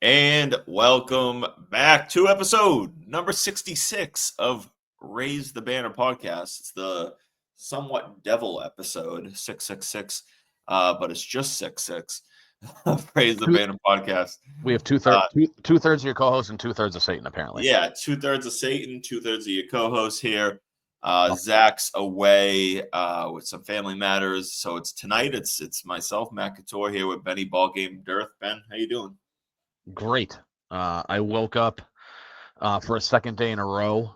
And welcome back to episode number 66 of Raise the Banner podcast. It's the somewhat devil episode, 666, but it's just 66 of Raise the Banner podcast. We have two-thirds of your co-hosts and two-thirds of Satan, apparently. Yeah, 2/3 of Satan, 2/3 of your co-hosts here. Zach's away with some family matters, so it's tonight. It's myself, Matt Couture, here with Benny Ballgame Dearth. Ben, how you doing? Great. I woke up for a second day in a row,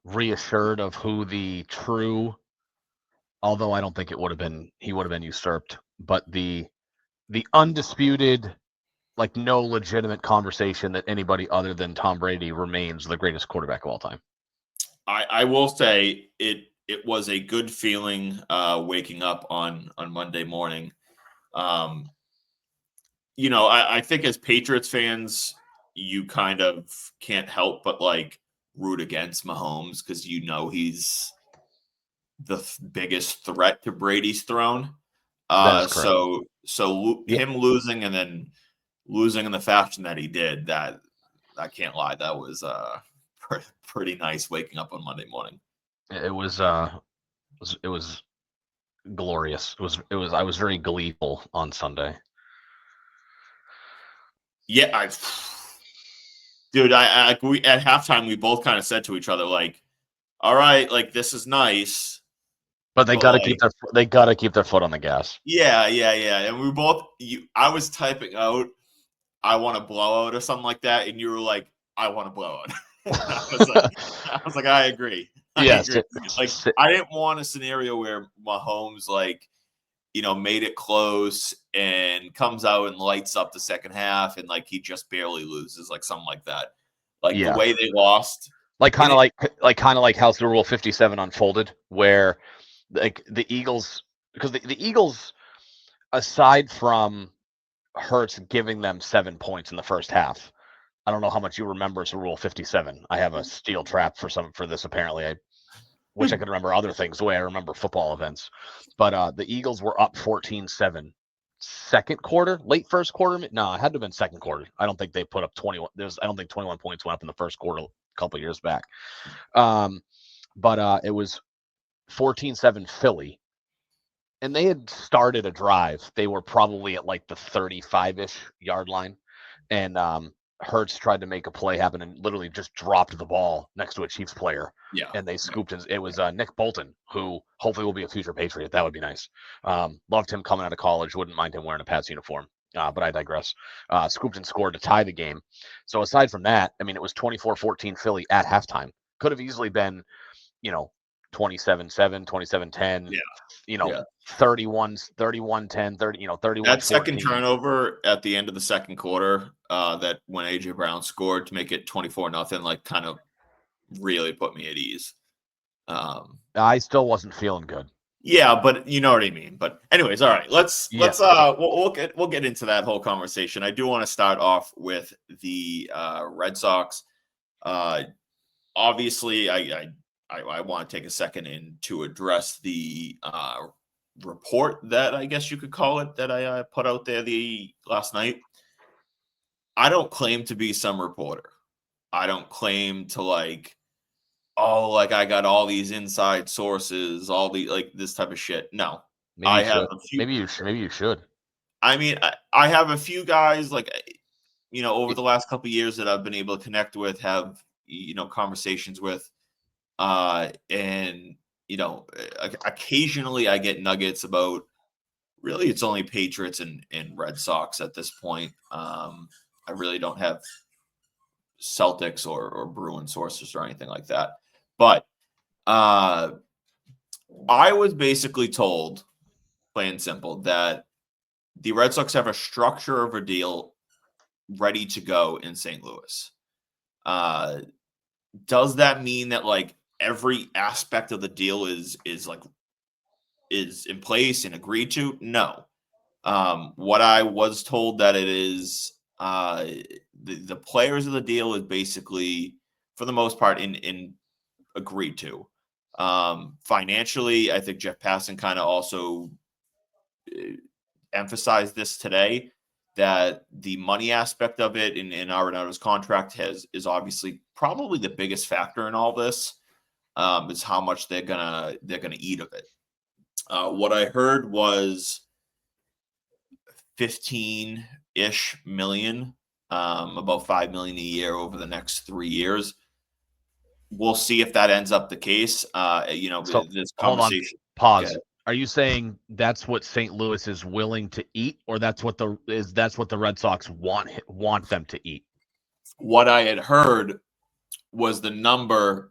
reassured of who the true, although I don't think he would have been usurped, but the undisputed, like no legitimate conversation that anybody other than Tom Brady remains the greatest quarterback of all time. I will say it was a good feeling waking up on Monday morning. I think as Patriots fans, you kind of can't help but like root against Mahomes because he's the biggest threat to Brady's throne. Him losing and then losing in the fashion that he did, that I can't lie, that was pretty nice waking up on Monday morning. It was glorious. I was very gleeful on Sunday. Yeah, we at halftime we both kind of said to each other like, "All right, like this is nice, but they got to keep their foot on the gas." Yeah, and we both. I was typing out, "I want to blow out" or something like that, and you were like, "I want to blow out." I was like, I agree. Yes, I didn't want a scenario where Mahomes made it close and comes out and lights up the second half and like he just barely loses, like something like that. The way they lost, kind of like how Super Bowl 57 unfolded, where like the Eagles, because the Eagles, aside from Hurts giving them 7 points in the first half, I don't know how much you remember Super Bowl 57. I have a steel trap for this apparently. I wish I could remember other things the way I remember football events. But the Eagles were up 14-7. Second quarter, late first quarter. No, it had to have been second quarter. I don't think they put up 21. I don't think 21 points went up in the first quarter a couple of years back. But it was 14-7 Philly. And they had started a drive. They were probably at like the 35-ish yard line. And Hurts tried to make a play happen and literally just dropped the ball next to a Chiefs player. Yeah. And they scooped it. It was Nick Bolton, who hopefully will be a future Patriot. That would be nice. Loved him coming out of college. Wouldn't mind him wearing a Pats uniform. But I digress. Scooped and scored to tie the game. So aside from that, I mean, it was 24-14 Philly at halftime. Could have easily been, 27-7, 27-10. Yeah. 31-10, 31. That second turnover at the end of the second quarter, that when AJ Brown scored to make it 24-0, like kind of really put me at ease. I still wasn't feeling good. Yeah, but you know what I mean. But anyways, all right, let's we'll get into that whole conversation. I do want to start off with the Red Sox. Obviously, I want to take a second to address the report that I guess you could call it that I put out there last night. I don't claim to be some reporter. I don't claim to I got all these inside sources, all the this type of shit. No, maybe you should. I mean, I have a few guys over the last couple of years that I've been able to connect with, have conversations with, and occasionally I get nuggets about. Really, it's only Patriots and Red Sox at this point. I really don't have Celtics or Bruin sources or anything like that. But I was basically told, plain and simple, that the Red Sox have a structure of a deal ready to go in St. Louis. Does that mean that every aspect of the deal is in place and agreed to? No. What I was told that it is, the players of the deal is basically, for the most part, in agreed to. Financially, I think Jeff Passan kind of also emphasized this today. that the money aspect of it in Arenado's contract is obviously probably the biggest factor in all this. Is how much they're gonna eat of it. What I heard was 15-ish million, about 5 million a year over the next 3 years. We'll see if that ends up the case. So This hold on, conversation. pause. Are you saying that's what St. Louis is willing to eat, or that's what the Red Sox want them to eat? What I had heard was the number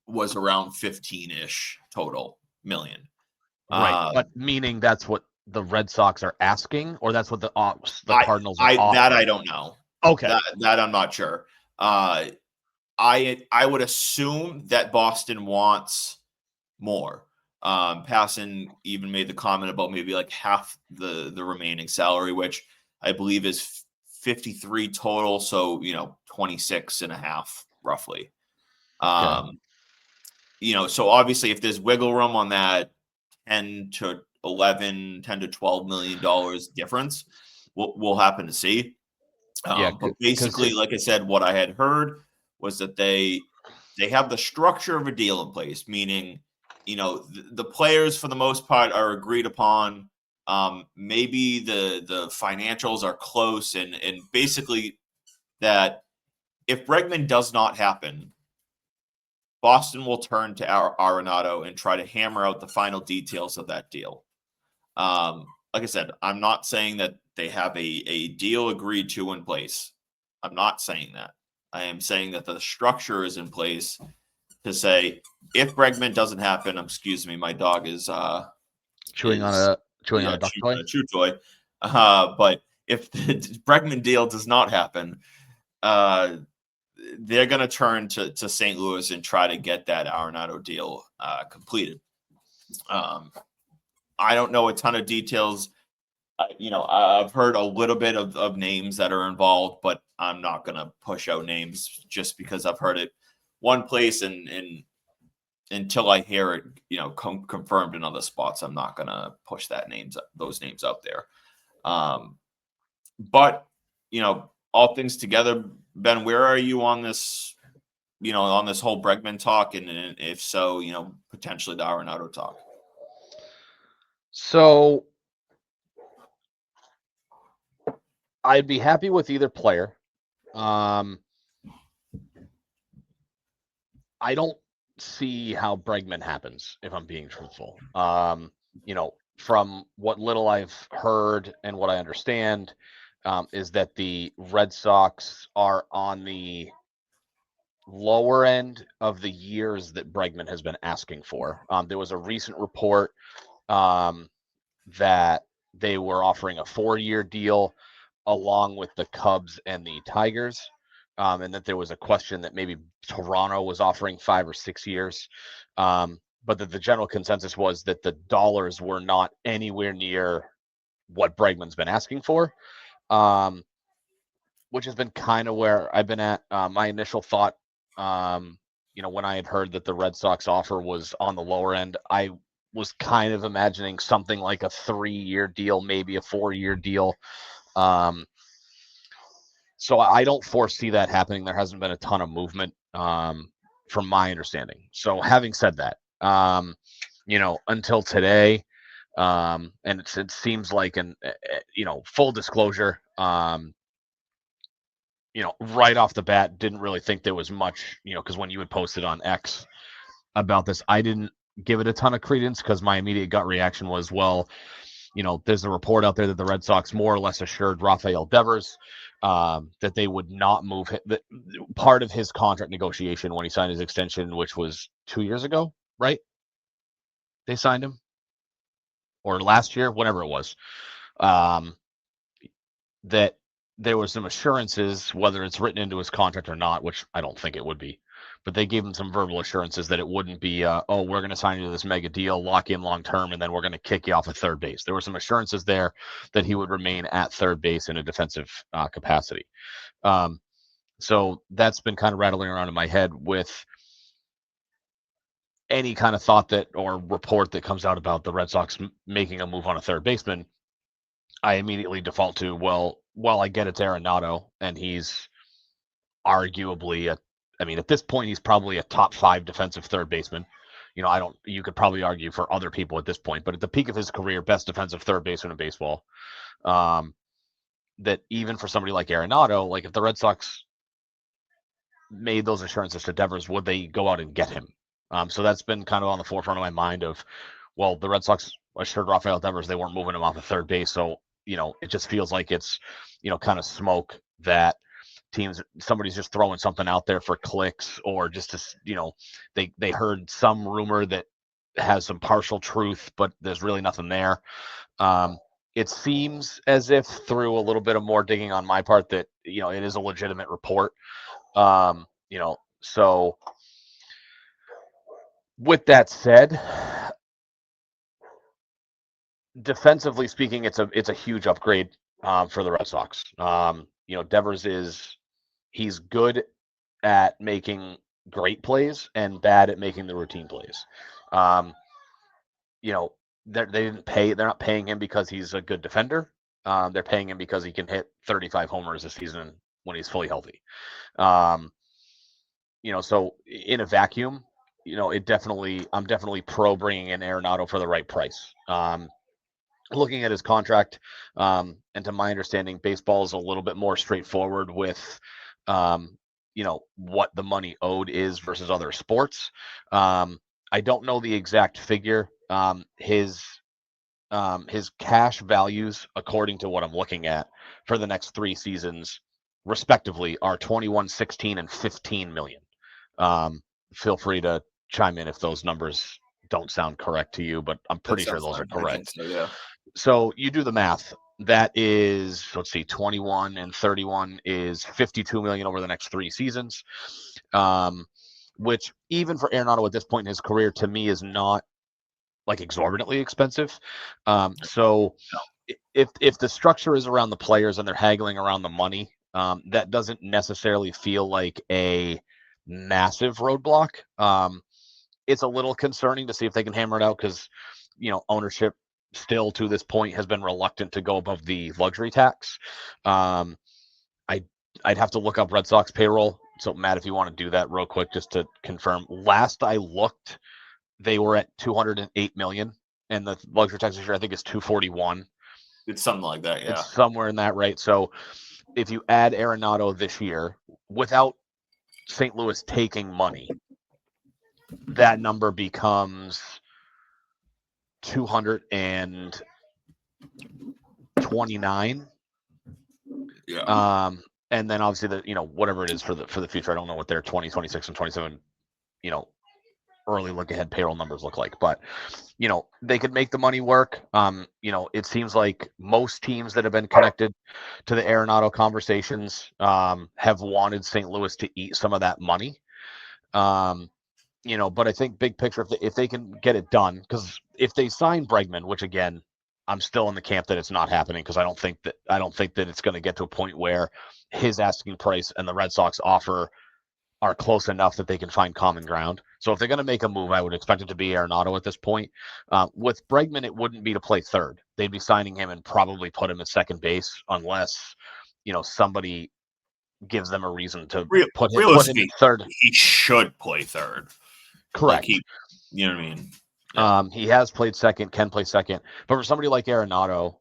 was around 15-ish total million. Right, but meaning that's what the Red Sox are asking, or that's what the Cardinals are offering? That I don't know. Okay, that I'm not sure. I would assume that Boston wants more. Passan even made the comment about maybe like half the remaining salary, which I believe is 53 total. So, 26 and a half roughly. okay. So obviously if there's wiggle room on that 10 to 12 million dollars difference, we'll happen to see. Yeah, But basically, like I said, what I had heard was that they have the structure of a deal in place, meaning, the players for the most part are agreed upon. Maybe the financials are close, and basically that if Bregman does not happen, Boston will turn to Arenado and try to hammer out the final details of that deal. Like I said, I'm not saying that they have a deal agreed to in place. I'm not saying that. I am saying that the structure is in place to say if Bregman doesn't happen, excuse me, my dog is chewing on a duck toy. Chew toy. But if the Bregman deal does not happen, they're going to turn to St. Louis and try to get that Arenado deal completed. I don't know a ton of details. I've heard a little bit of names that are involved, but I'm not going to push out names just because I've heard it one place and until I hear it, confirmed in other spots, I'm not going to push those names out there. But, all things together, Ben, where are you on this, on this whole Bregman talk? And if so, potentially the Arenado talk. So I'd be happy with either player. I don't see how Bregman happens, if I'm being truthful. From what little I've heard and what I understand, is that the Red Sox are on the lower end of the years that Bregman has been asking for. There was a recent report that they were offering a 4-year deal along with the Cubs and the Tigers, and that there was a question that maybe Toronto was offering 5 or 6 years, but that the general consensus was that the dollars were not anywhere near what Bregman's been asking for, which has been kind of where I've been at. My initial thought, when I had heard that the Red Sox offer was on the lower end, I was kind of imagining something like a 3-year deal, maybe a 4-year deal. So I don't foresee that happening. There hasn't been a ton of movement, from my understanding. So having said that, until today, and it seems like full disclosure, right off the bat, didn't really think there was much, because when you had posted on X about this, I didn't give it a ton of credence because my immediate gut reaction was, well, there's a report out there that the Red Sox more or less assured Rafael Devers that they would not move him. That part of his contract negotiation when he signed his extension, which was 2 years ago, right? They signed him, or last year, whatever it was, that there were some assurances, whether it's written into his contract or not, which I don't think it would be, but they gave him some verbal assurances that it wouldn't be, we're going to sign you to this mega deal, lock in long term, and then we're going to kick you off at third base. There were some assurances there that he would remain at third base in a defensive capacity. So that's been kind of rattling around in my head with any kind of thought that or report that comes out about the Red Sox making a move on a third baseman. I immediately default to, well, I get it's Arenado, and he's arguably at this point, he's probably a top 5 defensive third baseman. You could probably argue for other people at this point, but at the peak of his career, best defensive third baseman in baseball. That even for somebody like Arenado, like if the Red Sox made those assurances to Devers, would they go out and get him? So that's been kind of on the forefront of my mind of, well, the Red Sox assured Rafael Devers they weren't moving him off of third base. So, it just feels like it's, kind of smoke that somebody's just throwing something out there for clicks, or just to, they heard some rumor that has some partial truth, but there's really nothing there. It seems as if, through a little bit of more digging on my part, that, it is a legitimate report. So with that said, defensively speaking, it's a huge upgrade for the Red Sox. Devers he's good at making great plays and bad at making the routine plays. They're not paying him because he's a good defender. They're paying him because he can hit 35 homers a season when he's fully healthy. So in a vacuum, I'm definitely pro bringing in Arenado for the right price. Looking at his contract, and to my understanding, baseball is a little bit more straightforward with, what the money owed is versus other sports. I don't know the exact figure. His cash values, according to what I'm looking at, for the next 3 seasons, respectively, are 21, 16, and 15 million. Feel free to chime in if those numbers don't sound correct to you, but I'm pretty sure those are correct. So, yeah. So you do the math. That is, let's see, 21 and 31 is 52 million over the next 3 seasons, which even for Arenado at this point in his career, to me, is not like exorbitantly expensive. So if the structure is around the players and they're haggling around the money, that doesn't necessarily feel like a massive roadblock. It's a little concerning to see if they can hammer it out, because ownership still to this point has been reluctant to go above the luxury tax. I'd have to look up Red Sox payroll. So Matt, if you want to do that real quick, just to confirm, last I looked, they were at 208 million, and the luxury tax this year I think is 241. It's something like that, yeah. It's somewhere in that, right? So if you add Arenado this year without St. Louis taking money, that number becomes 229. Yeah. And then obviously whatever it is for the future, I don't know what their 20, 26, and 27, early look ahead payroll numbers look like, but they could make the money work. It seems like most teams that have been connected to the Arenado conversations have wanted St. Louis to eat some of that money. But I think big picture, if they can get it done, because if they sign Bregman, which again, I'm still in the camp that it's not happening, because I don't think that it's going to get to a point where his asking price and the Red Sox offer are close enough that they can find common ground. So if they're going to make a move, I would expect it to be Arenado at this point. With Bregman, it wouldn't be to play third. They'd be signing him and probably put him at second base, unless somebody gives them a reason to put him at third. He should play third. Correct. Like you know what I mean? Yeah. He has played second, can play second. But for somebody like Arenado,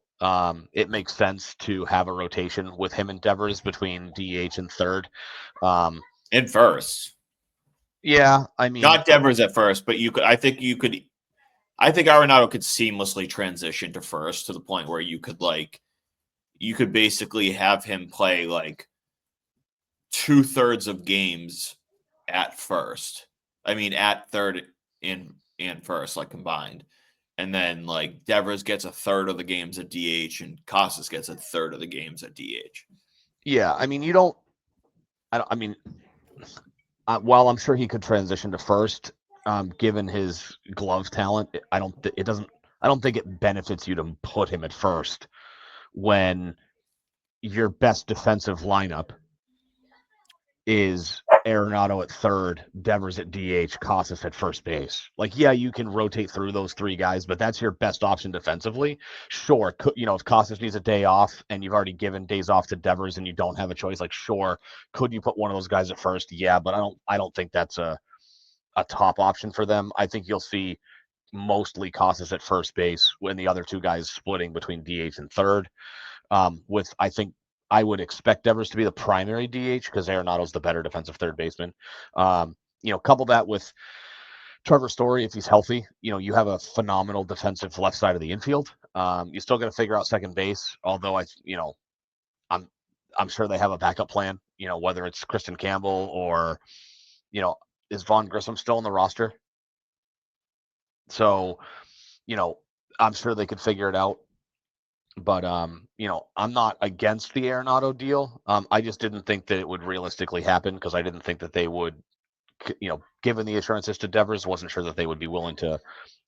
it makes sense to have a rotation with him and Devers between DH and third. And first. Yeah, I mean, not Devers at first, but I think Arenado could seamlessly transition to first, to the point where you could basically have him play like 2/3 of games at first. I mean, at third and first, like combined. And then like Devers gets a third of the games at DH and Casas gets a third of the games at DH. Yeah, I mean, while I'm sure he could transition to first, given his glove talent, I don't think it benefits you to put him at first when your best defensive lineup is Arenado at third, Devers at DH, Casas at first base. Like, yeah, you can rotate through those three guys, but that's your best option defensively. Sure, if Casas needs a day off and you've already given days off to Devers and you don't have a choice, like, sure, could you put one of those guys at first? Yeah, but I don't think that's a top option for them. I think you'll see mostly Casas at first base when the other two guys splitting between DH and third. I think I would expect Devers to be the primary DH because Arenado's the better defensive third baseman. Couple that with Trevor Story, if he's healthy, you have a phenomenal defensive left side of the infield. You still got to figure out second base, although I'm sure they have a backup plan. Whether it's Kristen Campbell or is Vaughn Grissom still on the roster? So, I'm sure they could figure it out. But I'm not against the Arenado deal. I just didn't think that it would realistically happen because I didn't think that they would, given the assurances to Devers, wasn't sure that they would be willing to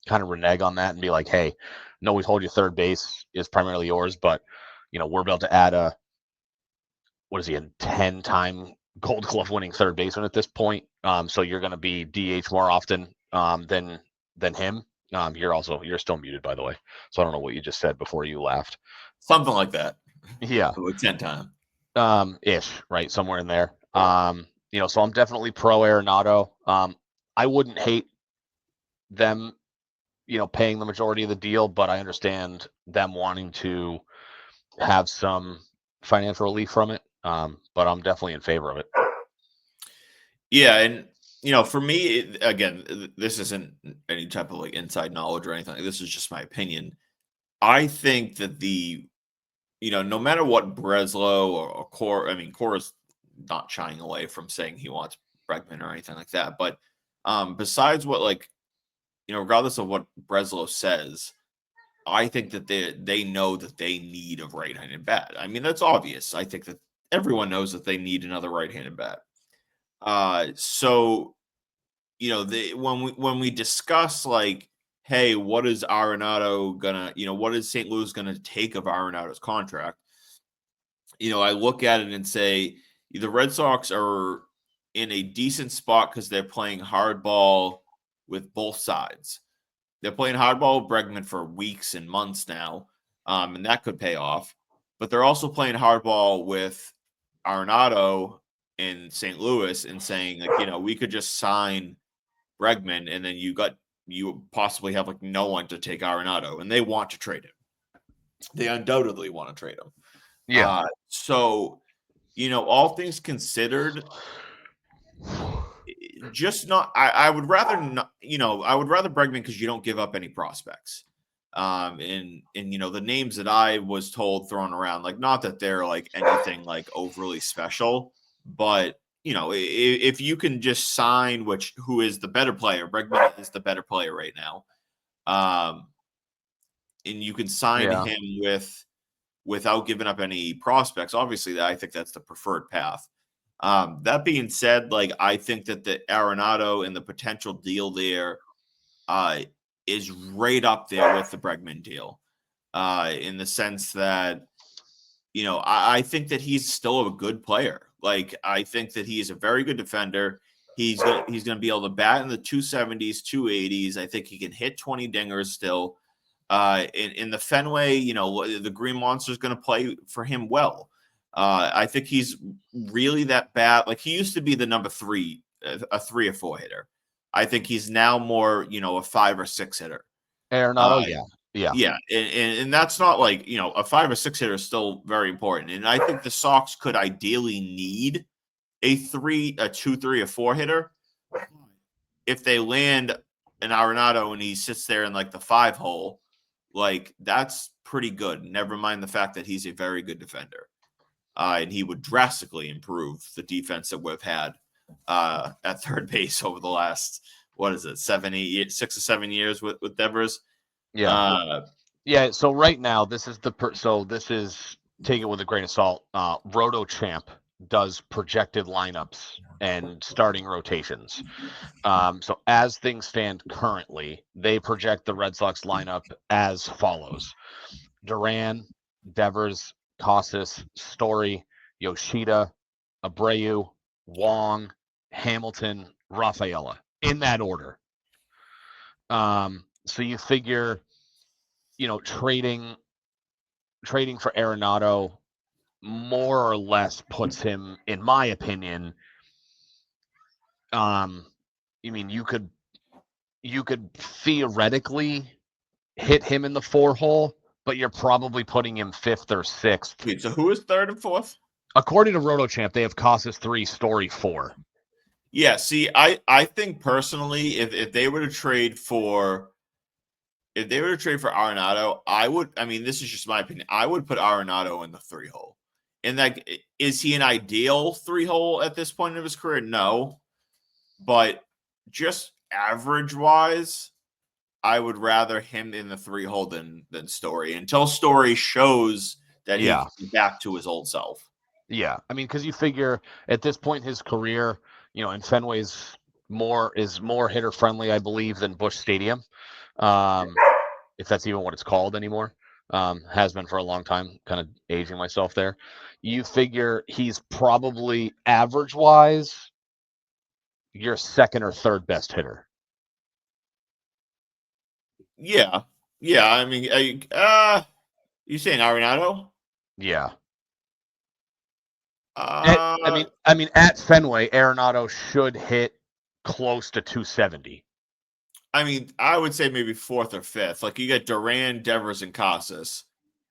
kind of renege on that and be like, hey, no, we told you third base is primarily yours, but we're about to add a 10-time Gold Glove winning third baseman at this point. So you're going to be DH more often than him. You're still muted, by the way. So I don't know what you just said before you laughed. Something like that. Yeah. Like 10 times. Ish, right? Somewhere in there. So I'm definitely pro Arenado. I wouldn't hate them, paying the majority of the deal, but I understand them wanting to have some financial relief from it. But I'm definitely in favor of it. Yeah, and for me, again, this isn't any type of like inside knowledge or anything. This is just my opinion. I think that no matter what Breslow or Cora's not shying away from saying he wants Bregman or anything like that. But besides what regardless of what Breslow says, I think that they know that they need a right-handed bat. I mean, that's obvious. I think that everyone knows that they need another right-handed bat. So when we discuss like, hey, what is Arenado gonna, what is St. Louis gonna take of Arenado's contract? I look at it and say the Red Sox are in a decent spot because they're playing hardball with both sides. They're playing hardball with Bregman for weeks and months now, and that could pay off. But they're also playing hardball with Arenado in St. Louis and saying, like, we could just sign Bregman, and then you possibly have like no one to take Arenado, and they want to trade him. They undoubtedly want to trade him. Yeah. So, all things considered, just not. I would rather not. I would rather Bregman because you don't give up any prospects. And the names that I was told thrown around, like, not that they're like anything like overly special, but if you can just sign who is the better player, Bregman is the better player right now. And you can sign him without giving up any prospects. Obviously, I think that's the preferred path. That being said, like, I think that the Arenado and the potential deal there is right up there with the Bregman deal, in the sense that, I think that he's still a good player. Like, I think that he is a very good defender. He's going to be able to bat in the 270s, 280s. I think he can hit 20 dingers still. In the Fenway, the Green Monster is going to play for him well. I think he's really that bad. Like, he used to be the number 3, a 3 or 4 hitter. I think he's now more, a 5 or 6 hitter. Arenado, yeah, and that's not like a 5 or 6 hitter is still very important. And I think the Sox could ideally need a 2, 3, or 4 hitter. If they land an Arenado and he sits there in like the 5 hole, like, that's pretty good. Never mind the fact that he's a very good defender. And he would drastically improve the defense that we've had at third base over the last, 6 or 7 years with Devers. Yeah. So right now, this is take it with a grain of salt. Roto Champ does projected lineups and starting rotations. So as things stand currently, they project the Red Sox lineup as follows: Duran, Devers, Casas, Story, Yoshida, Abreu, Wong, Hamilton, Rafaela, in that order. So you figure, trading for Arenado more or less puts him, in my opinion, you could theoretically hit him in the 4 hole, but you're probably putting him 5th or 6th. Wait, so who is 3rd and 4th? According to RotoChamp, they have Casas 3, Story 4. Yeah, see, I think personally, if they were to trade for Arenado, this is just my opinion, I would put Arenado in the 3 hole. And like, is he an ideal 3 hole at this point of his career? No. But just average wise, I would rather him in the 3 hole than Story until Story shows that he can get back to his old self. Yeah, because you figure at this point in his career, and Fenway's more hitter friendly, I believe, than Busch Stadium, if that's even what it's called anymore. Has been for a long time. Kind of aging myself there. You figure he's probably average wise your 2nd or 3rd best hitter. Yeah. You saying Arenado? Yeah. At Fenway, Arenado should hit close to 270. I would say maybe 4th or 5th. Like, you get Duran, Devers, and Casas,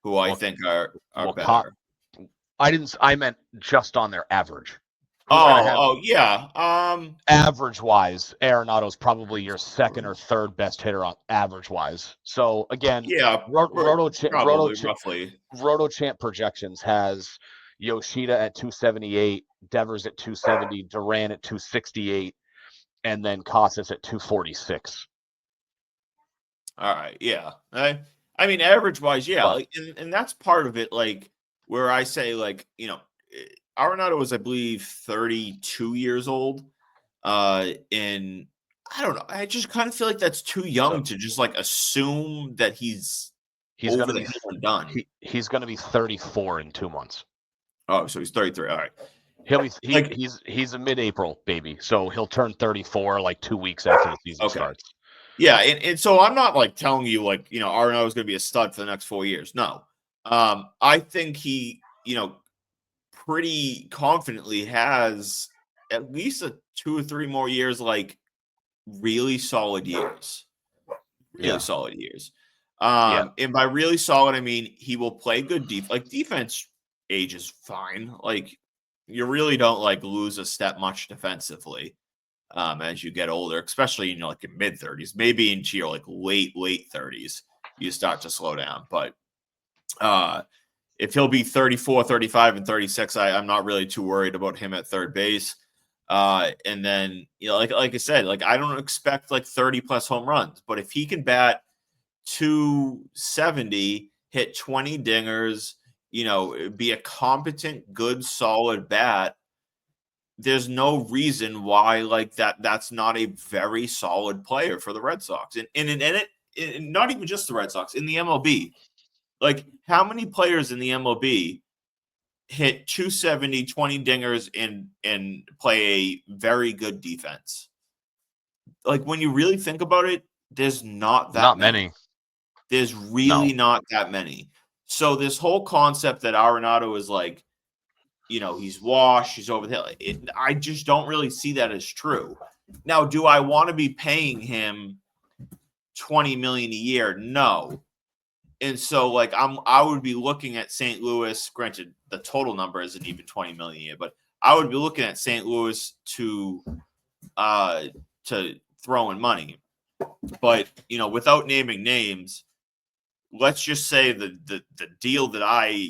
who I think are better. I meant just on their average. Yeah. Average wise, Arenado's probably your 2nd or 3rd best hitter on average wise. So again, RotoChamp projections has Yoshida at 278, Devers at 270, Duran at 268, and then Casas at 246. All right, yeah. Average wise, yeah, and that's part of it. Like, where I say, like, Arenado was, I believe, 32 years old, and I don't know. I just kind of feel like that's too young to just like assume that he's over the hill and done. He's going to be 34 in 2 months. Oh, so he's 33. All right. He's a mid-April baby, so he'll turn 34 like 2 weeks after the season starts. Yeah, and so I'm not like telling you like, Arenado is going to be a stud for the next 4 years. No. I think he, pretty confidently has at least 2 or 3 more years, like really solid years. Solid years. And by really solid, I mean he will play good defense. Like, defense age is fine. Like, you really don't like lose a step much defensively as you get older, especially like in mid 30s, maybe into your like late 30s, you start to slow down. But if he'll be 34, 35, and 36, I'm not really too worried about him at 3rd base. And then, like I said, like, I don't expect like 30 plus home runs, but if he can bat 270, hit 20 dingers, be a competent, good, solid bat, there's no reason why like that's not a very solid player for the Red Sox. And not even just the Red Sox, in the MLB. Like, how many players in the MLB hit 270, 20 dingers and play a very good defense? Like, when you really think about it, there's not many. There's really not that many. So this whole concept that Arenado is like, he's washed, he's over the hill, I just don't really see that as true. Now, do I want to be paying him $20 million a year? No. And so, like, I would be looking at St. Louis. Granted, the total number isn't even $20 million a year, but I would be looking at St. Louis to throw in money. But without naming names, let's just say the deal that I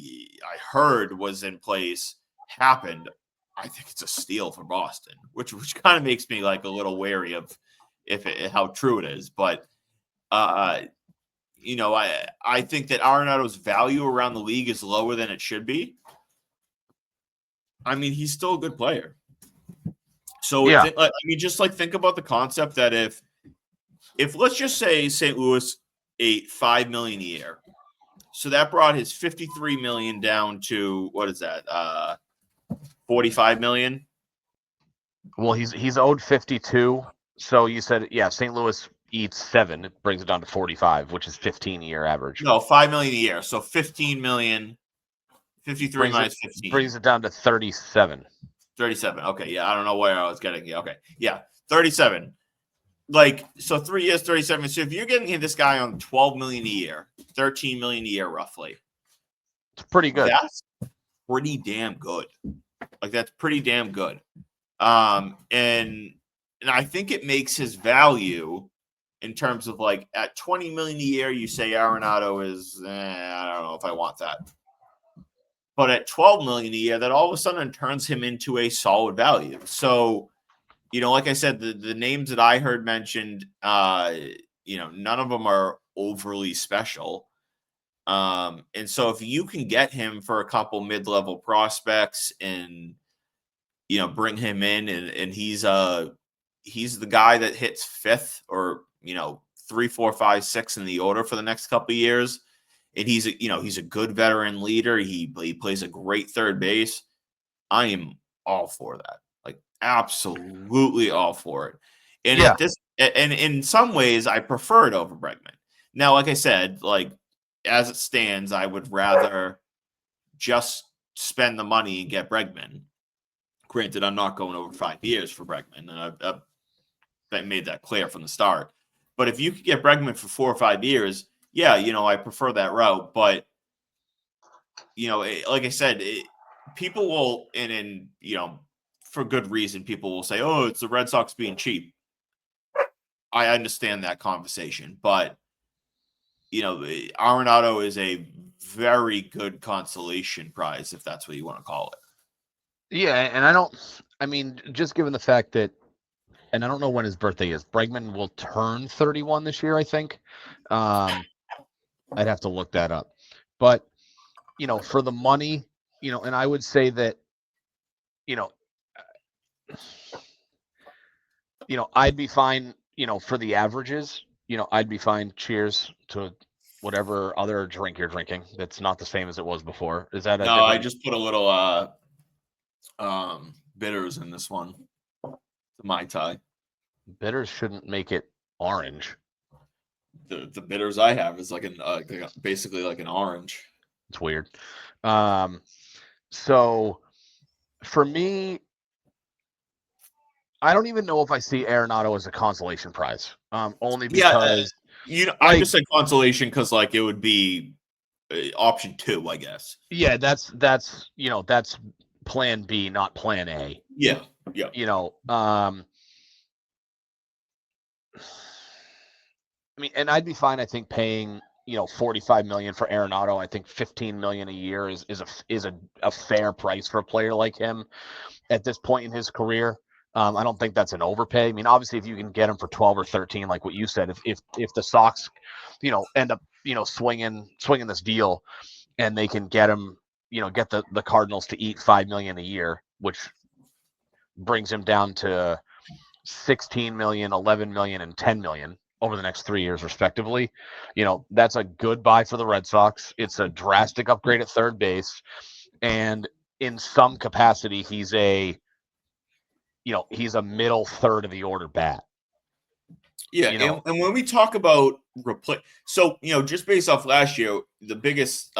heard was in place happened. I think it's a steal for Boston, which kind of makes me like a little wary of how true it is. But I think that Arenado's value around the league is lower than it should be. I mean, he's still a good player. So just like think about the concept that if let's just say St. Louis ate $5 million a year, so that brought his $53 million down to, what is that? $45 million. Well, he's owed 52. So you said, yeah, St. Louis eats 7. It brings it down to 45, which is 15 a year average. No, 5 million a year. So 15 million. 53 minus 15. Brings it down to 37. 37. Okay, yeah, I don't know where I was getting. Yeah, okay, yeah, 37. Like, so 3 years, 37. So if you're getting this guy on 12 million a year, 13 million a year roughly, it's pretty good. That's pretty damn good. Like, that's pretty damn good. And I think it makes his value in terms of like at 20 million a year, you say Arenado is, I don't know if I want that. But at 12 million a year, that all of a sudden turns him into a solid value. So, like I said, the names that I heard mentioned, none of them are overly special. And so if you can get him for a couple mid-level prospects and bring him in and he's the guy that hits fifth or 3, 4, 5, 6 in the order for the next couple of years. And he's a good veteran leader. He plays a great third base. I am all for that. Like, absolutely all for it. And Yeah. and in some ways, I prefer it over Bregman. Now, like I said, like as it stands, I would rather just spend the money and get Bregman. Granted, I'm not going over 5 years for Bregman, and I've made that clear from the start. But if you could get Bregman for 4 or 5 years, yeah, I prefer that route. But like I said, people will, and for good reason, people will say, "Oh, it's the Red Sox being cheap." I understand that conversation, but Arenado is a very good consolation prize, if that's what you want to call it. Yeah, and just given the fact that, and I don't know when his birthday is. Bregman will turn 31 this year, I think. I'd have to look that up. But, for the money, and I would say that, I'd be fine, for the averages, I'd be fine. Cheers to whatever other drink you're drinking. That's not the same as it was before. Is that a No, I different? just put a little bitters in this one. Mai Tai. Bitters shouldn't make it orange. The bitters I have is like basically like an orange. It's weird. So for me, I don't even know if I see Arenado as a consolation prize. Only because I just said consolation because like it would be option 2, I guess. Yeah, that's plan B, not plan A. Yeah. And I'd be fine. I think paying $45 million for Arenado. I think $15 million a year is a fair price for a player like him at this point in his career. I don't think that's an overpay. I mean, obviously, if you can get him for 12 or 13, like what you said, if the Sox, end up swinging this deal, and they can get him, get the Cardinals to eat $5 million a year, which brings him down to 16 million, 11 million, and 10 million over the next 3 years, respectively. That's a good buy for the Red Sox. It's a drastic upgrade at third base. And in some capacity, he's a middle third of the order bat. Yeah. And when we talk about replace, so, just based off last year, the biggest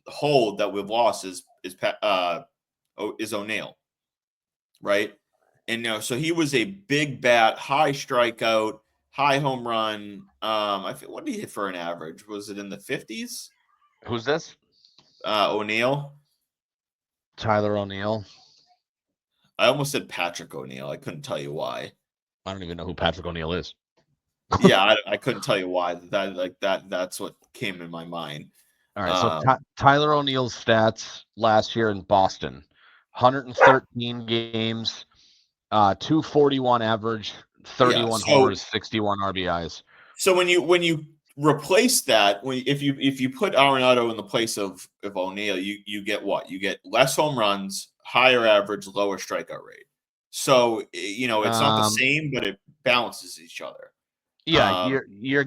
hold that we've lost is O'Neill. Right. And so he was a big bat, high strikeout, high home run. I think, what did he hit for an average? Was it in the 50s? Who's this? O'Neill. Tyler O'Neill. I almost said Patrick O'Neill. I couldn't tell you why. I don't even know who Patrick O'Neill is. Yeah, I couldn't tell you why. That's what came in my mind. All right, so Tyler O'Neill's stats last year in Boston: 113 games, 241 average, 31 homers, 61 RBIs. So when you replace that, if you put Arenado in the place of O'Neill, you get what? You get less home runs, higher average, lower strikeout rate. So it's not the same, but it balances each other. Yeah, you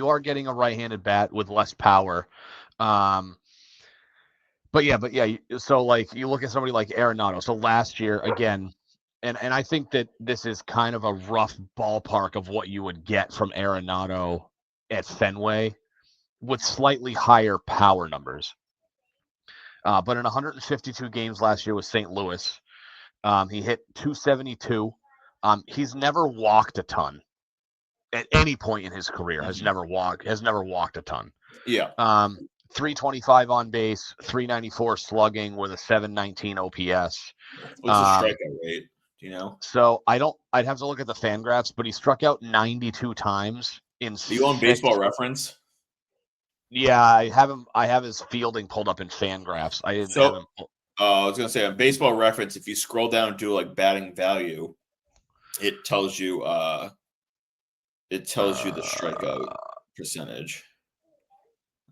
are getting a right-handed bat with less power. But But yeah. So like you look at somebody like Arenado. So last year again, and I think that this is kind of a rough ballpark of what you would get from Arenado at Fenway with slightly higher power numbers. But in 152 games last year with St. Louis, he hit 272. He's never walked a ton at any point in his career. Has never walked a ton. Yeah. 325 on base, 394 slugging with a 719 OPS. What's the strikeout rate? Do you know? So I'd have to look at the fan graphs, but he struck out 92 times in Are you on Baseball Reference? Yeah, I have his fielding pulled up in fan graphs. I didn't have him. I was gonna say on Baseball Reference, if you scroll down and do like batting value, it tells you the strikeout percentage.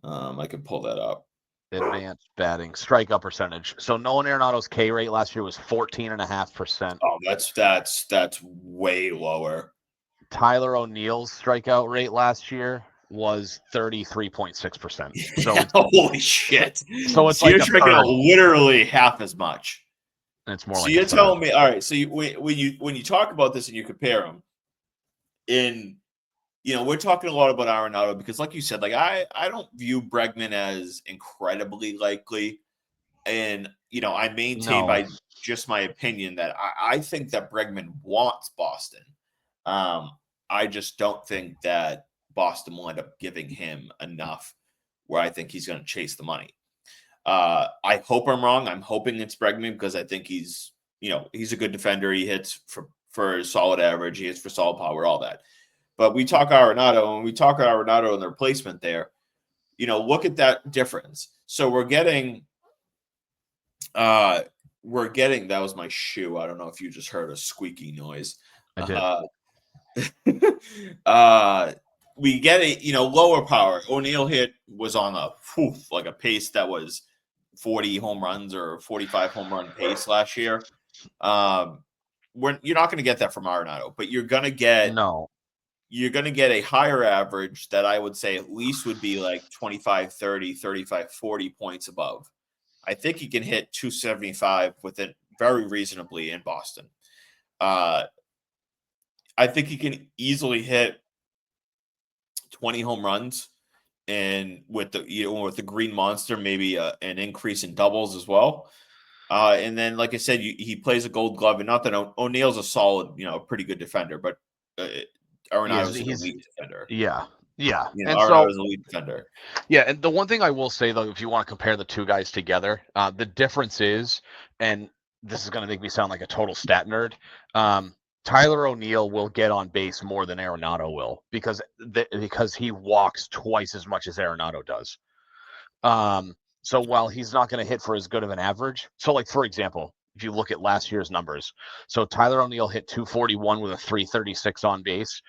I can pull that up. Advanced batting strikeout percentage. So Nolan Arenado's K rate last year was 14.5%. Oh, that's way lower. Tyler O'Neill's strikeout rate last year was 33.6%. So holy shit! So it's like you're striking out literally half as much. It's more. So like you're telling me, all right? So when you talk about this and you compare them, we're talking a lot about Arenado because, like you said, like I don't view Bregman as incredibly likely, and I maintain by just my opinion that I think that Bregman wants Boston. I just don't think that Boston will end up giving him enough where I think he's going to chase the money. I hope I'm wrong. I'm hoping it's Bregman because I think he's a good defender. He hits for solid average. He hits for solid power, all that. But we talk Arenado, and we talk Arenado and their placement there. Look at that difference. So we're getting that was my shoe. I don't know if you just heard a squeaky noise. I did. We get a lower power. O'Neill was on a pace that was 40 home runs or 45 home run pace last year. You're not going to get that from Arenado, but you're going to get a higher average that I would say at least would be like 25, 30, 35, 40 points above. I think he can hit 275 with it very reasonably in Boston. I think he can easily hit 20 home runs, and with the Green Monster, maybe an increase in doubles as well. And then, like I said, he plays a Gold Glove, and not that O'Neill's a solid, pretty good defender, but Arenado's an elite defender. Yeah. And Arenado's an elite defender. Yeah, and the one thing I will say though, if you want to compare the two guys together, the difference is, and this is going to make me sound like a total stat nerd. Tyler O'Neill will get on base more than Arenado will because he walks twice as much as Arenado does. So while he's not going to hit for as good of an average, so like for example, if you look at last year's numbers, so Tyler O'Neill hit 241 with a 336 on base.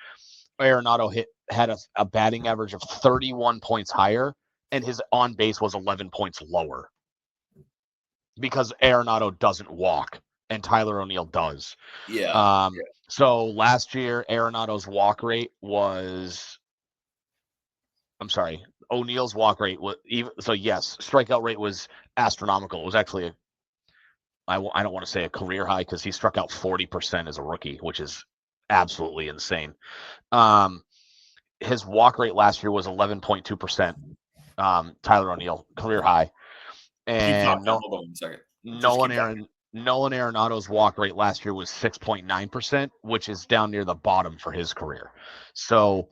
Arenado had a batting average of 31 points higher, and his on base was 11 points lower because Arenado doesn't walk and Tyler O'Neill does. Yeah. So last year, Arenado's walk rate was, O'Neill's walk rate was strikeout rate was astronomical. It was actually I don't want to say a career high because he struck out 40% as a rookie, which is absolutely insane. His walk rate last year was 11.2%. Tyler O'Neill, career high. And hold on 1 second. Nolan Arenado's walk rate last year was 6.9%, which is down near the bottom for his career. So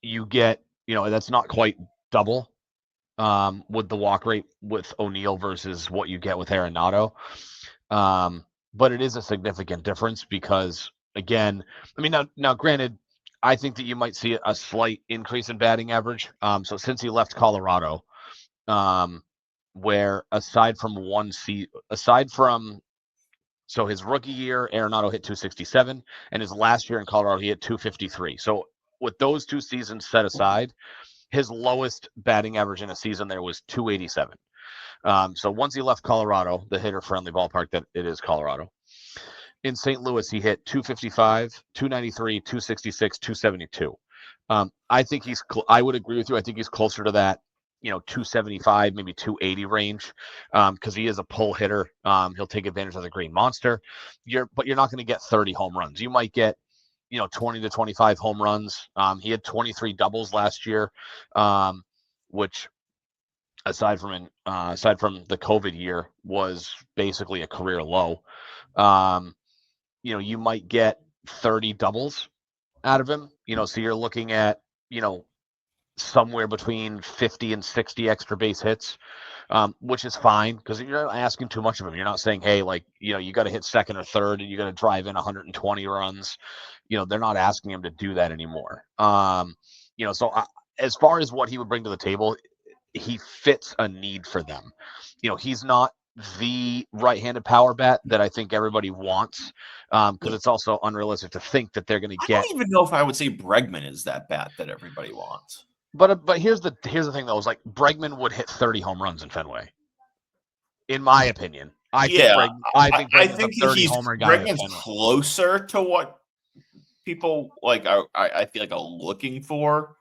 you get, that's not quite double with the walk rate with O'Neill versus what you get with Arenado. But it is a significant difference because, again, now granted, I think that you might see a slight increase in batting average. So since he left Colorado, where aside from his rookie year, Arenado hit 267, and his last year in Colorado, he hit 253. So with those two seasons set aside, his lowest batting average in a season there was 287. So once he left Colorado, the hitter-friendly ballpark that it is Colorado, in St. Louis, he hit 255, 293, 266, 272. I think I would agree with you. I think he's closer to that, 275, maybe 280 range, because he is a pull hitter. He'll take advantage of the green monster. But you're not going to get 30 home runs. You might get 20 to 25 home runs. He had 23 doubles last year, which aside from the COVID year was basically a career low. You might get 30 doubles out of him. So you're looking at somewhere between 50 and 60 extra base hits, which is fine because you're not asking too much of him. You're not saying, hey, you got to hit second or third and you got to drive in 120 runs. They're not asking him to do that anymore. So as far as what he would bring to the table, he fits a need for them. He's not the right-handed power bat that I think everybody wants, because it's also unrealistic to think that they're going to get. I don't even know if I would say Bregman is that bat that everybody wants. But here's the thing though, is like Bregman would hit 30 home runs in Fenway, in my opinion. I think Bregman's a 30 homer guy. Bregman's closer to what people like. I feel like are looking for,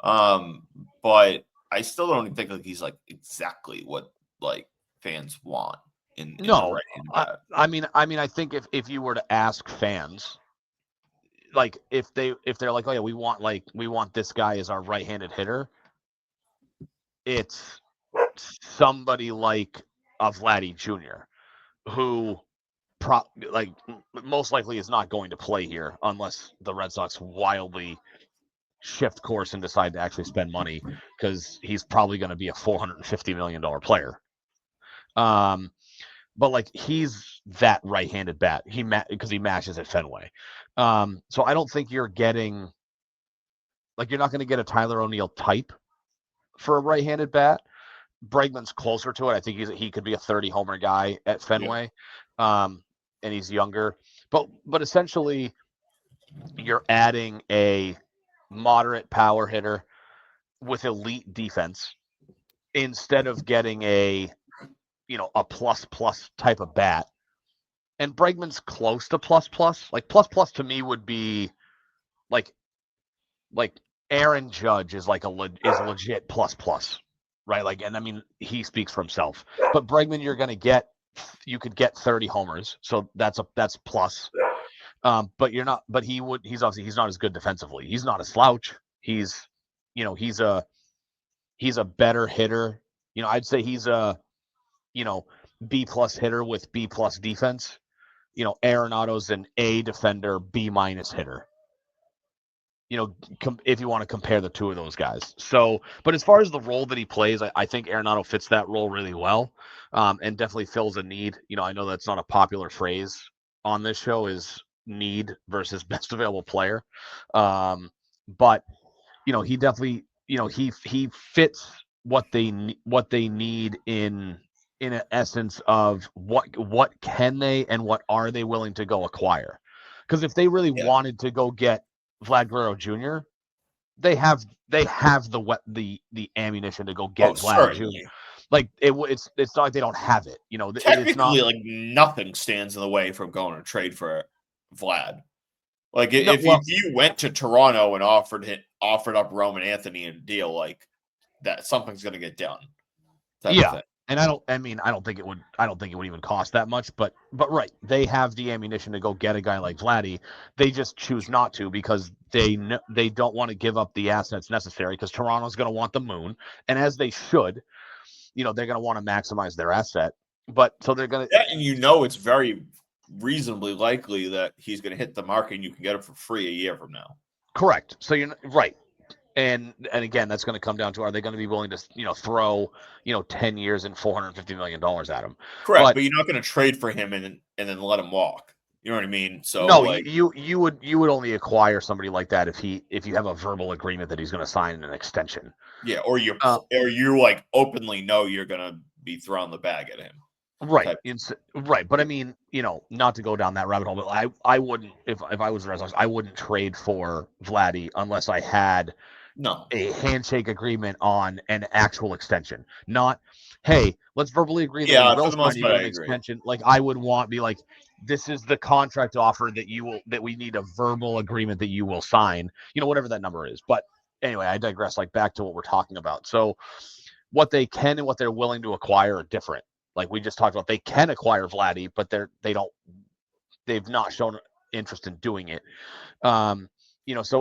but I still don't think like he's like exactly what like fans want. I mean, I think if you were to ask fans, like if they're like, oh yeah, we want this guy as our right-handed hitter, it's somebody like a Vladdy Jr., who most likely is not going to play here unless the Red Sox wildly shift course and decide to actually spend money, because he's probably going to be a $450 million player. But like he's that right-handed bat. Because he matches at Fenway. So I don't think you're getting you're not going to get a Tyler O'Neill type for a right-handed bat. Bregman's closer to it. I think he could be a 30 homer guy at Fenway, and he's younger. But essentially, you're adding a moderate power hitter with elite defense instead of getting a plus type of bat. And Bregman's close to plus. Like plus to me would be like Aaron Judge is like is legit plus. Right, and I mean he speaks for himself. But Bregman, you could get 30 homers, so that's plus. But you're not. But he's not as good defensively. He's not a slouch. He's a better hitter. I'd say he's a B+ hitter with B+ defense. Arenado's an A defender, B- hitter. If you want to compare the two of those guys. So, but as far as the role that he plays, I think Arenado fits that role really well, and definitely fills a need. I know that's not a popular phrase on this show, is need versus best available player. But, he definitely, he fits what they need in an essence of what can they and what are they willing to go acquire. Because if they really wanted to go get Vlad Guerrero Jr., they have the ammunition to go get Vlad Jr. Like it's not like they don't have it. Technically, it's not, like nothing stands in the way from going to trade for Vlad. Like if you went to Toronto and offered up Roman Anthony in a deal like that, something's going to get done. And I don't think it would even cost that much, but right, they have the ammunition to go get a guy like Vladdy. They just choose not to because they don't want to give up the assets necessary, because Toronto's going to want the moon, and as they should, they're going to want to maximize their asset. But so they're going to, and it's very reasonably likely that he's going to hit the market and you can get it for free a year from now. Correct. So you're right. And again, that's going to come down to, are they going to be willing to throw 10 years and $450 million at him? Correct, but you're not going to trade for him and then let him walk. You know what I mean? So no, you would only acquire somebody like that if you have a verbal agreement that he's going to sign an extension. Yeah, or you like openly know you're going to be throwing the bag at him. Right. Right. But I mean, not to go down that rabbit hole, but I wouldn't, if I was the Red Sox, I wouldn't trade for Vladdy unless I had a handshake agreement on an actual extension. Not, hey, let's verbally agree that we will sign you an extension. Like I would be like, this is the contract offer that we need a verbal agreement that you will sign, whatever that number is. But anyway, I digress, back to what we're talking about. So what they can and what they're willing to acquire are different. Like we just talked about, they can acquire Vladdy, but they've not shown interest in doing it. So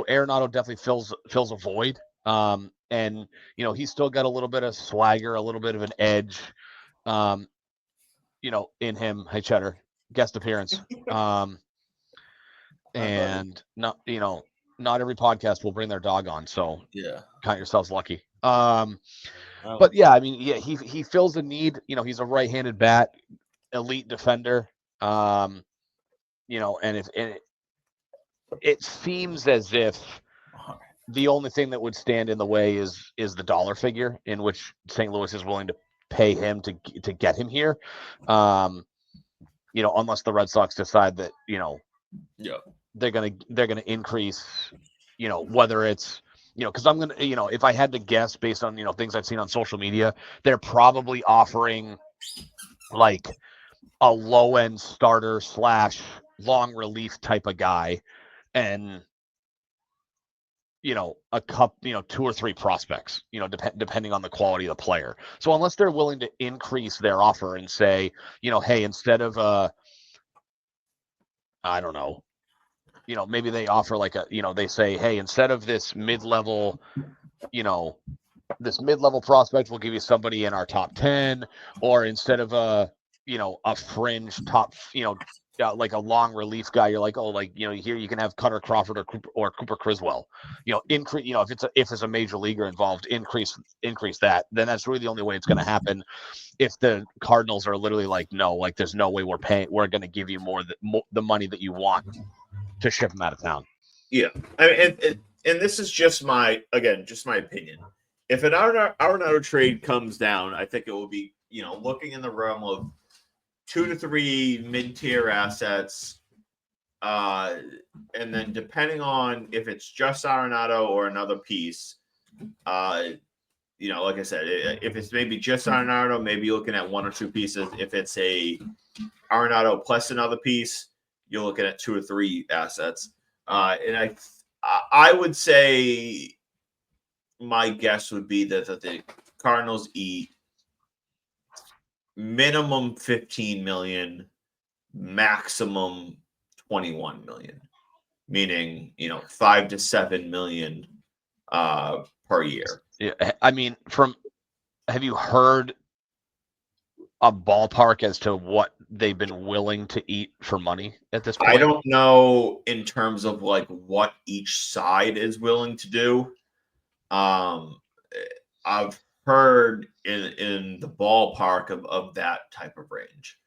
Arenado definitely fills a void. And he's still got a little bit of swagger, a little bit of an edge, in him. Hey, Cheddar, guest appearance. And not every podcast will bring their dog on, so yeah, count yourselves lucky. But yeah, I mean, yeah, he fills a need. He's a right-handed bat, elite defender. And it seems as if the only thing that would stand in the way is the dollar figure in which St. Louis is willing to pay him to get him here. Unless the Red Sox decide that yeah, they're gonna increase, whether it's because I'm gonna if I had to guess based on things I've seen on social media, they're probably offering like a low end starter / long relief type of guy, and a cup, 2 or 3 prospects, depending on the quality of the player. So unless they're willing to increase their offer and say, hey, instead of I don't know, maybe they offer like they say, hey, instead of this mid-level, this mid-level prospect, we'll give you somebody in our top 10, or instead of a fringe top, like a long relief guy, you're like, oh, like, here you can have Cutter Crawford or Cooper Criswell, increase, if it's a major leaguer involved, increase that. Then that's really the only way it's going to happen. If the Cardinals are literally like, no, like there's no way we're going to give you more the money that you want to ship him out of town. Yeah, I mean, and this is just my opinion. If an Arenado trade comes down, I think it will be looking in the realm of 2 to 3 mid-tier assets, and then depending on if it's just Arenado or another piece, like I said, if it's maybe just Arenado, maybe you're looking at 1 or 2 pieces. If it's a Arenado plus another piece, you're looking at 2 or 3 assets. And I would say my guess would be that the Cardinals eat minimum 15 million, maximum 21 million, meaning 5 to 7 million per year. Yeah, I mean, have you heard a ballpark as to what they've been willing to eat for money at this point? I don't know in terms of like what each side is willing to do. I've heard in the ballpark of that type of range.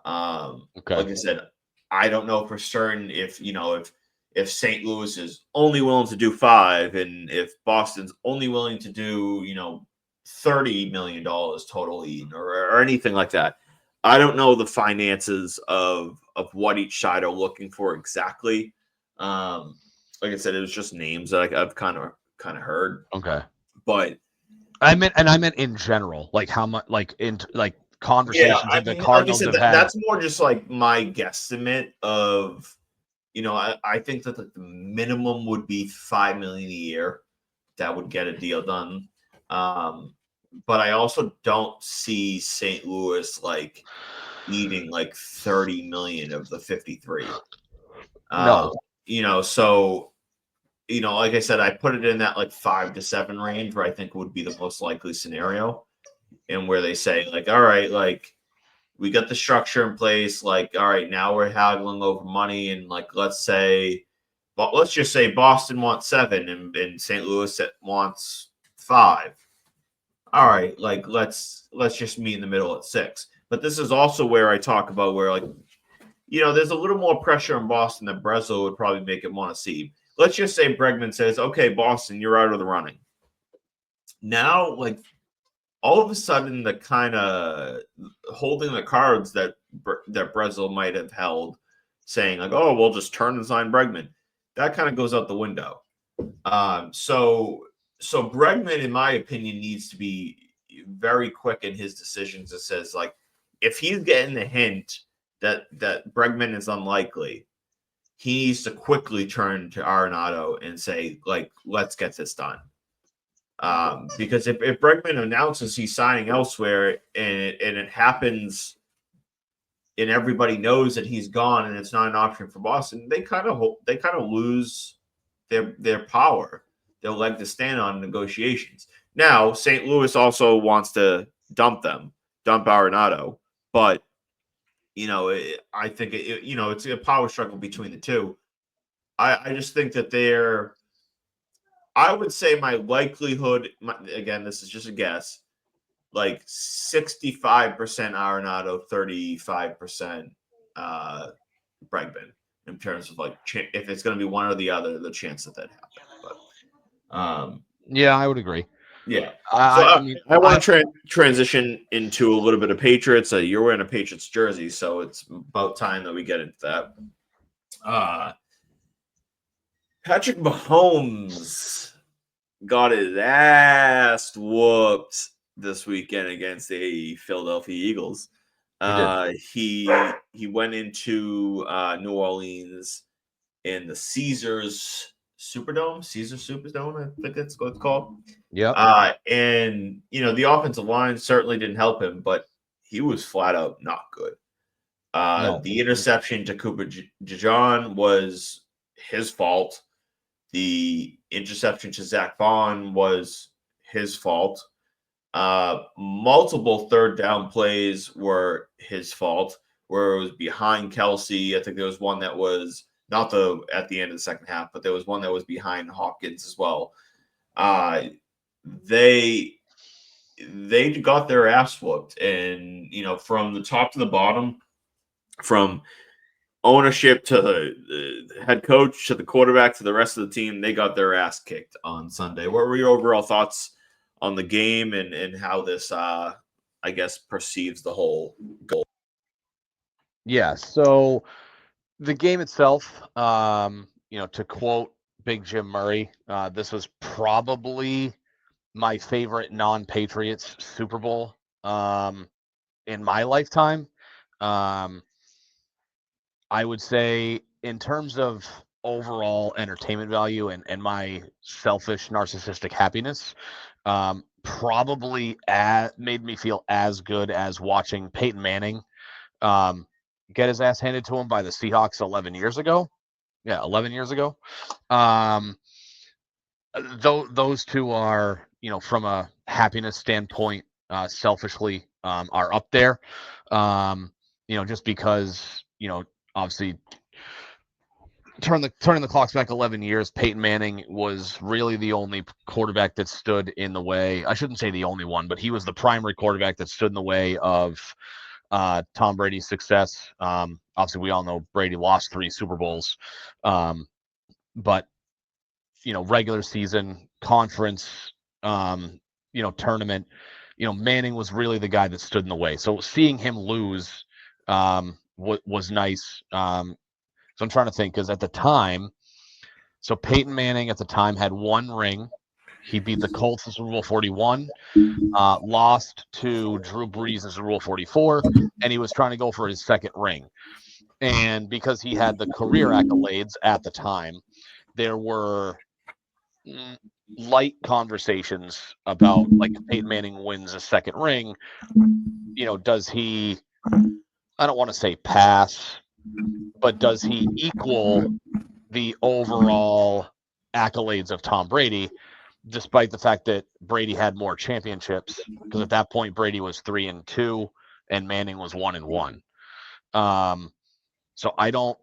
Okay. Like I said, I don't know for certain if if St. Louis is only willing to do 5, and if Boston's only willing to do $30 million totally, or anything like that. I don't know the finances of what each side are looking for exactly. Like I said, it was just names that I've kind of heard. Okay, but I meant in general, like how much, like in like conversations that the Cardinals have had. That's more just like my guesstimate of, I think that the minimum would be $5 million a year that would get a deal done. But I also don't see St. Louis like eating like 30 million of the 53. No. So like I said, I put it in that like 5 to 7 range where I think would be the most likely scenario, and where they say like, all right, like we got the structure in place, like, all right, now we're haggling over money, and like let's just say Boston wants 7 and St. Louis wants 5. All right, like let's just meet in the middle at 6. But this is also where I talk about where, like, there's a little more pressure in Boston that Breslow would probably make him want to see. Let's just say Bregman says, okay, Boston, you're out of the running. Now, like, all of a sudden, the kind of holding the cards that Breslow might have held, saying like, oh, we'll just turn and sign Bregman, that kind of goes out the window. So Bregman, in my opinion, needs to be very quick in his decisions. It says, like, if he's getting the hint that Bregman is unlikely, he needs to quickly turn to Arenado and say, like, let's get this done. Because if Bregman announces he's signing elsewhere and it happens and everybody knows that he's gone and it's not an option for Boston, they kind of lose their power, their leg to stand on in negotiations. Now, St. Louis also wants to dump Arenado, but I think it's a power struggle between the two. I just think that I would say my likelihood, again, this is just a guess, like 65% Arenado, 35% Bregman in terms of like if it's going to be one or the other, the chance that happens. But yeah, I would agree. Yeah. I want to transition into a little bit of Patriots. You're wearing a Patriots jersey, so it's about time that we get into that. Patrick Mahomes got his ass whooped this weekend against the Philadelphia Eagles. He went into New Orleans in the Caesars Superdome, I think that's what it's called. Yeah. And the offensive line certainly didn't help him, but he was flat out not good. No. The interception to Cooper DeJean was his fault. The interception to Zach Vaughn was his fault. Multiple third down plays were his fault, where it was behind Kelsey. I think there was one that was not at the end of the second half, but there was one that was behind Hopkins as well. They got their ass whooped, and from the top to the bottom, from ownership to the head coach to the quarterback to the rest of the team, they got their ass kicked on Sunday. What were your overall thoughts on the game and how this, I guess, perceives the whole goal? Yeah. So the game itself, to quote Big Jim Murray, this was probably my favorite non-Patriots Super Bowl in my lifetime. I would say in terms of overall entertainment value and my selfish narcissistic happiness, probably made me feel as good as watching Peyton Manning get his ass handed to him by the Seahawks 11 years ago. Yeah, 11 years ago. Those two are, from a happiness standpoint, selfishly, are up there. Just because, obviously turning the clocks back 11 years, Peyton Manning was really the only quarterback that stood in the way. I shouldn't say the only one, but he was the primary quarterback that stood in the way of Tom Brady's success. Obviously, we all know Brady lost 3 Super Bowls, but regular season, conference, tournament, Manning was really the guy that stood in the way. So seeing him lose was nice. So I'm trying to think, because at the time, so Peyton Manning at the time had 1 ring. He beat the Colts in Super Bowl 41, lost to Drew Brees in Super Bowl 44, and he was trying to go for his 2nd ring. And because he had the career accolades at the time, there were light conversations about, like, if Peyton Manning wins a 2nd ring, does he, I don't want to say pass, but does he equal the overall accolades of Tom Brady, despite the fact that Brady had more championships? Because at that point, Brady was 3-2 and Manning was 1-1. So I don't.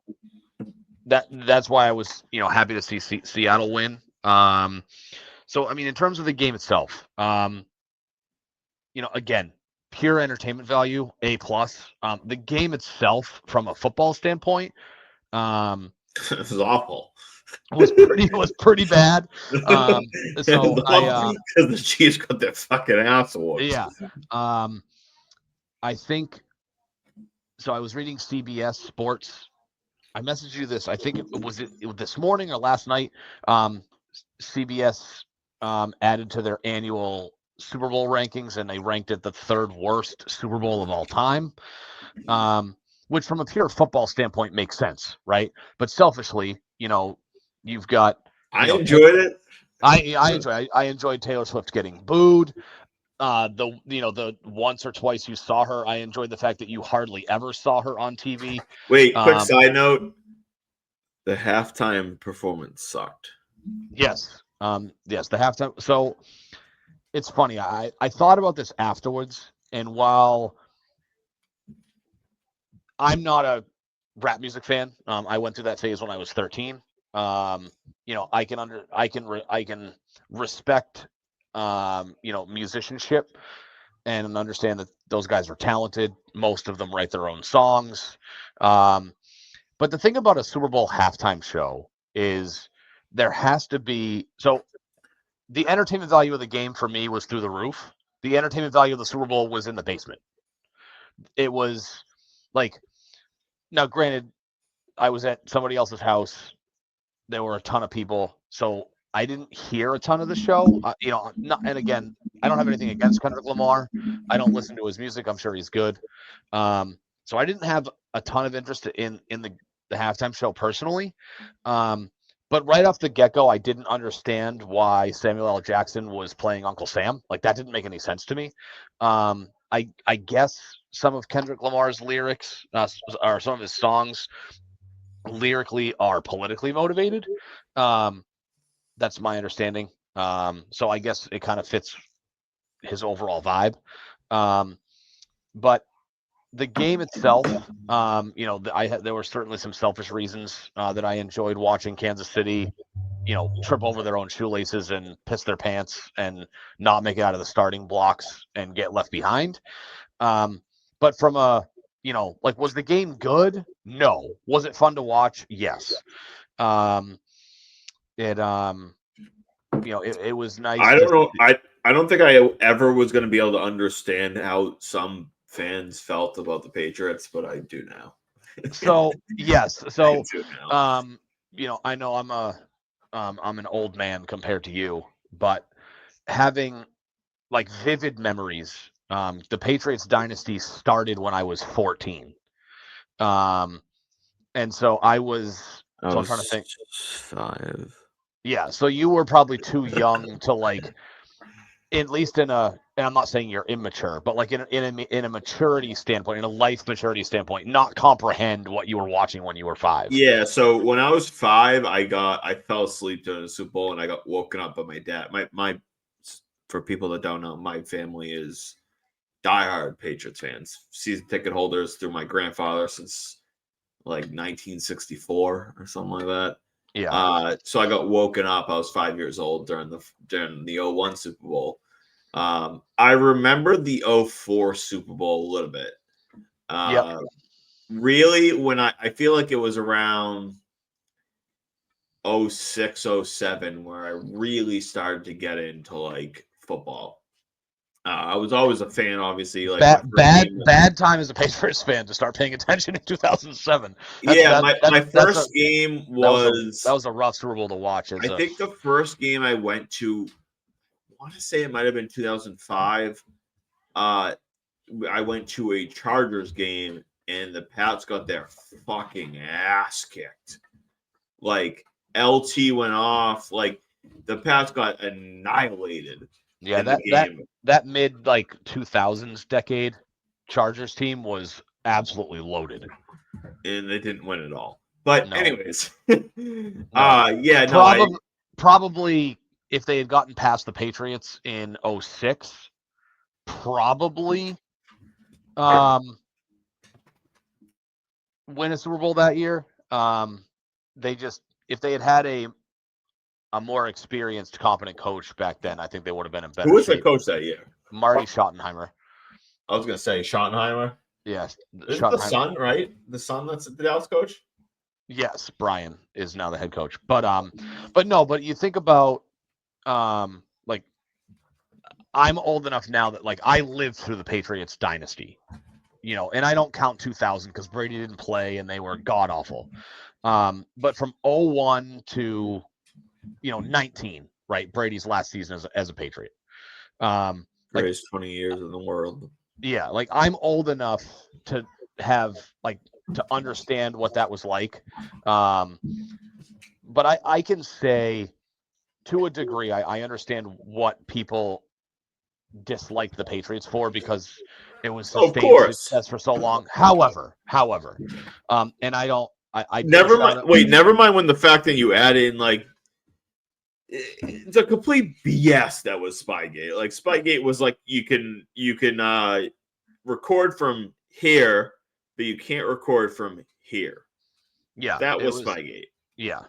That's why I was, happy to see Seattle win. So I mean, in terms of the game itself, again, pure entertainment value, A+. The game itself, from a football standpoint, this is awful. It was pretty bad. So because the Chiefs got their fucking ass whooped. Yeah. I think so. I was reading CBS Sports. I messaged you this. I think it was this morning or last night. CBS added to their annual Super Bowl rankings, and they ranked it the 3rd worst Super Bowl of all time. Which, from a pure football standpoint, makes sense, right? But selfishly, you've got. I enjoyed it. I enjoyed Taylor Swift getting booed. The once or twice you saw her, I enjoyed the fact that you hardly ever saw her on TV. Wait, quick side note. The halftime performance sucked. Yes. Yes, the halftime. So it's funny. I thought about this afterwards, and while I'm not a rap music fan, I went through that phase when I was 13. I can respect musicianship and understand that those guys are talented. Most of them write their own songs. But the thing about a Super Bowl halftime show is there has to be the entertainment value of the game for me was through the roof. The entertainment value of the Super Bowl was in the basement. It was like, now granted, I was at somebody else's house. There were a ton of people, so I didn't hear a ton of the show. And again, I don't have anything against Kendrick Lamar. I don't listen to his music. I'm sure he's good. So I didn't have a ton of interest in the halftime show personally. But right off the get-go, I didn't understand why Samuel L. Jackson was playing Uncle Sam. Like, that didn't make any sense to me. I guess some of Kendrick Lamar's lyrics or some of his songs lyrically are politically motivated. That's my understanding. So I guess it kind of fits his overall vibe. But the game itself, there were certainly some selfish reasons that I enjoyed watching Kansas City, trip over their own shoelaces and piss their pants and not make it out of the starting blocks and get left behind. But from was the game good? No. Was it fun to watch? Yes. It was nice. I don't know. I don't think I ever was going to be able to understand how some fans felt about the Patriots, but I do now. So yes. So I do now. I know I'm an old man compared to you, but having like vivid memories. The Patriots dynasty started when I was 14. And so I'm trying to think. 5. Yeah, so you were probably too young to at least and I'm not saying you're immature, but like in a maturity standpoint, in a life maturity standpoint, not comprehend what you were watching when you were 5. Yeah, so when I was 5, I fell asleep during the Super Bowl and I got woken up by my dad. My for people that don't know, my family is diehard Patriots fans, season ticket holders through my grandfather since like 1964 or something like that. Yeah. So I got woken up. I was 5 years old during the 01 Super Bowl. I remember the 04 Super Bowl a little bit. Yep. Really, when I feel like it was around 06, 07 where I really started to get into like football. I was always a fan, obviously. Like bad time as a Patriots fan to start paying attention in 2007. My first game was that was a rough Super Bowl to watch. I think the first game I went to, I want to say it might have been 2005. I went to a Chargers game and the Pats got their fucking ass kicked. Like LT went off, like the Pats got annihilated. Yeah, that mid 2000s decade Chargers team was absolutely loaded, and they didn't win at all. But anyways, probably if they had gotten past the Patriots in 06, probably win a Super Bowl that year. If they had a more experienced, competent coach back then, I think they would have been in better shape. Who was the coach that year? Marty Schottenheimer. I was going to say Schottenheimer. Yes. Isn't the son, right? The son that's the Dallas coach? Yes, Brian is now the head coach. But you think about I'm old enough now that I lived through the Patriots dynasty. And I don't count 2000 because Brady didn't play and they were god awful. But from 01 to 19, right? Brady's last season as a Patriot. Greatest 20 years in the world. Yeah, I'm old enough to have to understand what that was like. But I can say to a degree, I understand what people dislike the Patriots for because it was Of sustained course. success for so long. However, and I don't. I Never mind. Wait, never mind when the fact that you add in like it's a complete BS that was Spygate. Like Spygate was like you can record from here, but you can't record from here. Yeah, That was Spygate. Yeah.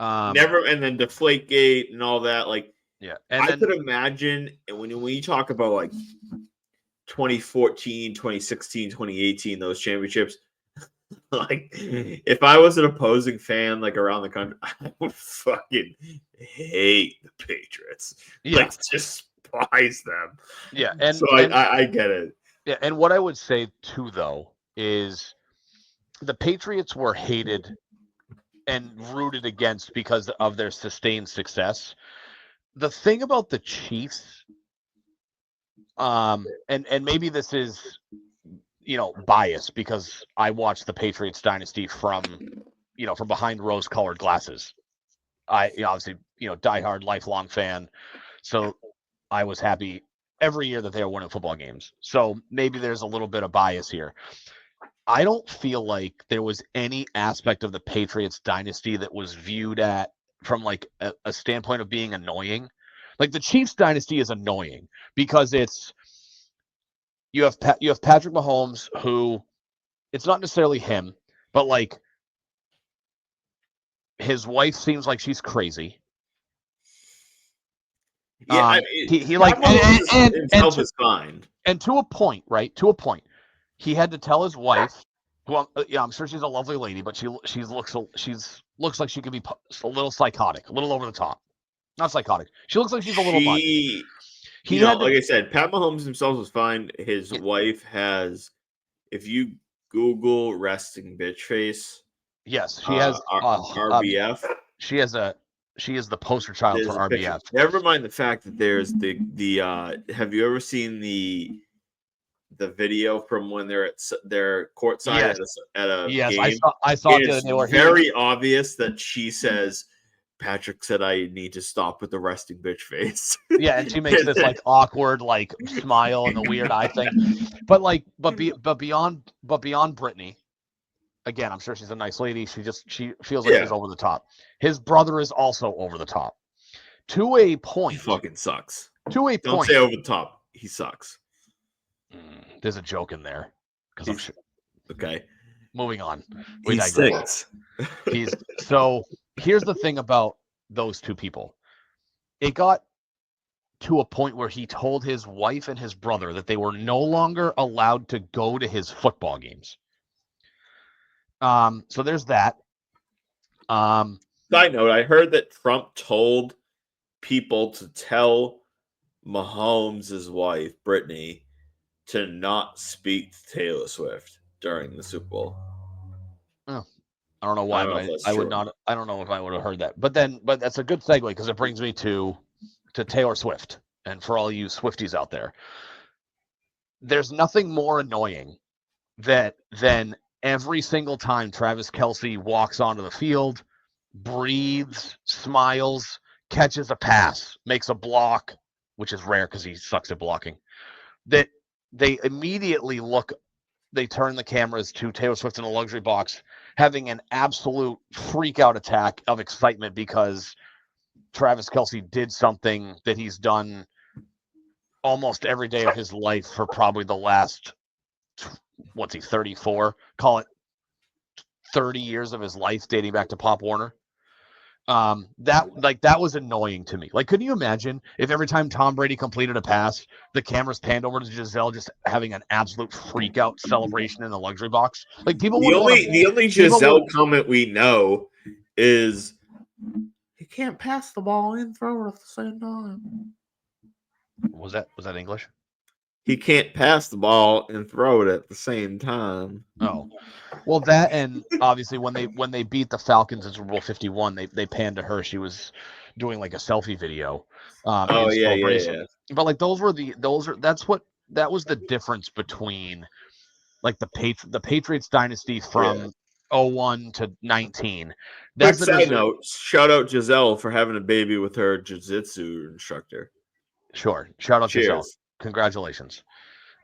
Never, and then Deflategate and all that. Like, yeah, and I could imagine, and when you talk about like 2014, 2016, 2018, those championships, like if I was an opposing fan like around the country, I would fucking hate the Patriots. Yeah. Like despise them. Yeah, and so I get it. Yeah, and what I would say too though is the Patriots were hated and rooted against because of their sustained success. The thing about the Chiefs, and maybe this is bias because I watched the Patriots dynasty from behind rose-colored glasses. I obviously diehard lifelong fan, so I was happy every year that they were winning football games. So maybe there's a little bit of bias here. I don't feel like there was any aspect of the Patriots dynasty that was viewed at from like a standpoint of being annoying. Like the Chiefs dynasty is annoying because you have Patrick Mahomes, who it's not necessarily him, but like his wife seems like she's crazy. Yeah, he like himself is fine. And to a point, right? To a point, he had to tell his wife, who I'm sure she's a lovely lady, but she looks like she could be a little psychotic, a little over the top. Not psychotic. She looks like she's a little much. Like I said, Pat Mahomes himself was fine. His wife has, if you Google resting bitch face. Yes, she has RBF. She is the poster child for RBF. Never mind the fact that there's the have you ever seen the video from when they're at their courtside at a game? I saw it. It's very obvious that she says, Patrick said I need to stop with the resting bitch face. Yeah, and she makes this like awkward like smile and the weird eye thing. But beyond Brittany, again, I'm sure she's a nice lady. She feels like she's over the top. His brother is also over the top. To a point. He fucking sucks. To a point. Don't say over the top. He sucks. There's a joke in there. Because I'm sure. Okay. Moving on. He stinks. So here's the thing about those two people. It got to a point where he told his wife and his brother that they were no longer allowed to go to his football games. So there's that. Side note, I heard that Trump told people to tell Mahomes' wife, Brittany, to not speak to Taylor Swift during the Super Bowl. Oh, I don't know why, but I would not. I don't know if I would have heard that. But that's a good segue because it brings me to Taylor Swift. And for all you Swifties out there, there's nothing more annoying than every single time Travis Kelce walks onto the field, breathes, smiles, catches a pass, makes a block, which is rare because he sucks at blocking, that they immediately they turn the cameras to Taylor Swift in a luxury box, having an absolute freak out attack of excitement because Travis Kelce did something that he's done almost every day of his life for probably the last, 34? Call it 30 years of his life dating back to Pop Warner. That was annoying to me. Like, couldn't you imagine if every time Tom Brady completed a pass, the cameras panned over to Giselle just having an absolute freak out celebration in the luxury box? Like people the only Giselle comment we know is he can't pass the ball and throw it at the same time. Was that English? He can't pass the ball and throw it at the same time. Oh, well, that, and obviously when they beat the Falcons in Super Bowl 51, they panned to her. She was doing like a selfie video. Yeah. But like that was the difference between like the Patriots dynasty from 01 to 19. Quick That's the side note: shout out Giselle for having a baby with her jiu-jitsu instructor. Sure. Shout out to Giselle. Cheers. Congratulations.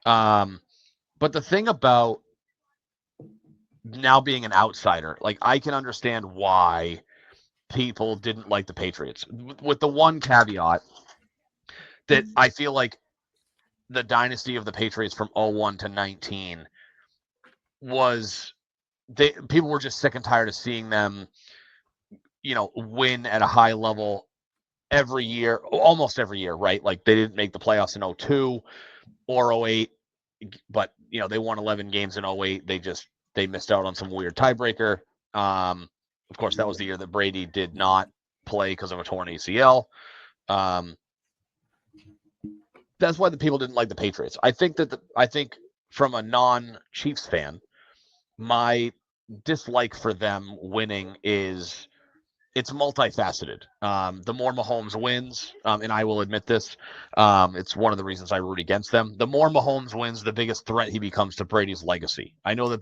But the thing about now being an outsider, like I can understand why people didn't like the Patriots, with the one caveat that I feel like the dynasty of the Patriots from 01 to 19 was people were just sick and tired of seeing them, win at a high level every year, almost every year, right? Like they didn't make the playoffs in 02 or 08, but they won 11 games in 08. They missed out on some weird tiebreaker. Of course, that was the year that Brady did not play because of a torn ACL. That's why the people didn't like the Patriots. I think from a non-Chiefs fan, my dislike for them winning is it's multifaceted. The more Mahomes wins, and I will admit this, it's one of the reasons I root against them. The more Mahomes wins, the biggest threat he becomes to Brady's legacy. I know that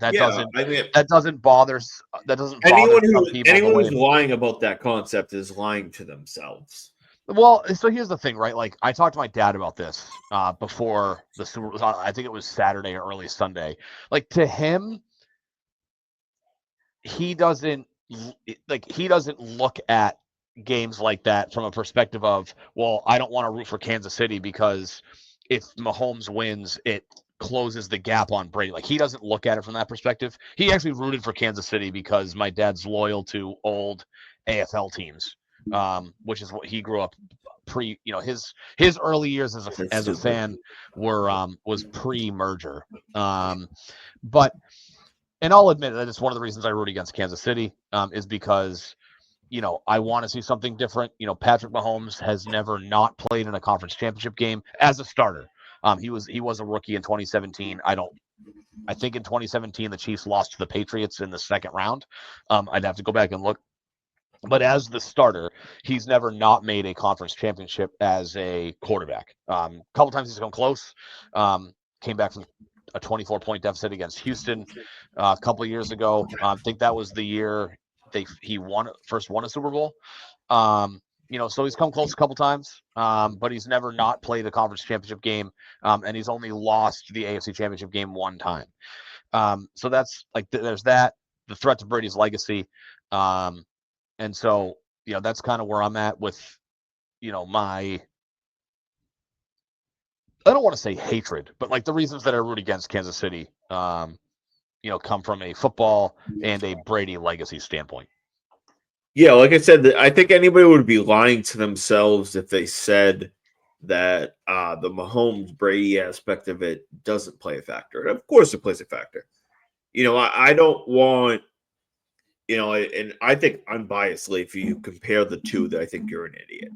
doesn't bother anyone some people. Who's lying about that concept is lying to themselves. Well, so here's the thing, right? Like I talked to my dad about this before the Super Bowl. I think it was Saturday or early Sunday. Like to him, he doesn't look at games like that from a perspective of, well, I don't want to root for Kansas City because if Mahomes wins, it closes the gap on Brady. Like he doesn't look at it from that perspective. He actually rooted for Kansas City because my dad's loyal to old AFL teams, which is what he grew up his early years as a fan was pre-merger. But and I'll admit that it's one of the reasons I root against Kansas City is because, I want to see something different. Patrick Mahomes has never not played in a conference championship game as a starter. He was a rookie in 2017. I think in 2017 the Chiefs lost to the Patriots in the second round. I'd have to go back and look. But as the starter, he's never not made a conference championship as a quarterback. A couple times he's come close. Came back from a 24-point deficit against Houston a couple of years ago. I think that was the year he first won a Super Bowl. So he's come close a couple times, but he's never not played a conference championship game, and he's only lost the AFC Championship game one time. So that's there's that, the threat to Brady's legacy. And so, that's kind of where I'm at with, my, I don't want to say hatred, but the reasons that I root against Kansas City, come from a football and a Brady legacy standpoint. Yeah, like I said, I think anybody would be lying to themselves if they said that the Mahomes Brady aspect of it doesn't play a factor. And of course it plays a factor. I don't want, and I think unbiasedly, if you compare the two, that I think you're an idiot.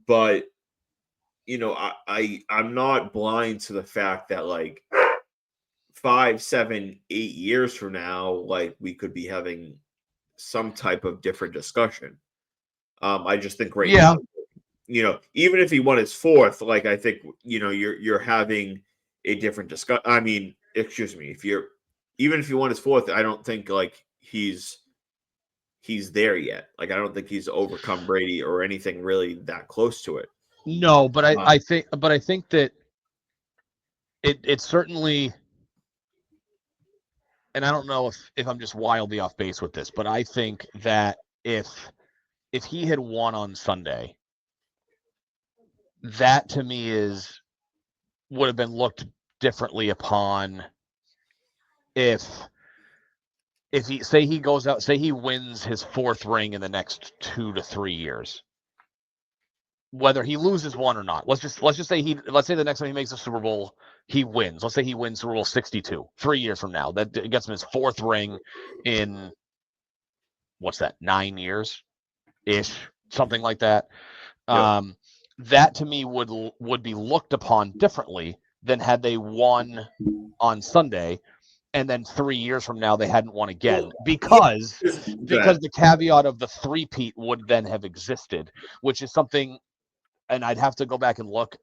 But I'm not blind to the fact that 5, 7, 8 years from now, we could be having some type of different discussion. I just think now, even if he won his fourth, I think you're having a different discussion. I mean, excuse me, even if he won his fourth, I don't think he's there yet. I don't think he's overcome Brady or anything really that close to it. No, but I think that it certainly, and I don't know if I'm just wildly off base with this, but I think that if he had won on Sunday, that to me would have been looked differently upon if he goes out, say he wins his fourth ring in the next 2 to 3 years, whether he loses one or not. Let's just say the next time he makes a Super Bowl, he wins. Let's say he wins Super Bowl 62 3 years from now. That gets him his fourth ring in 9 years ish, something like that. Yep. That to me would be looked upon differently than had they won on Sunday, and then 3 years from now they hadn't won again, because the caveat of the three-peat would then have existed, which is something, and I'd have to go back and look.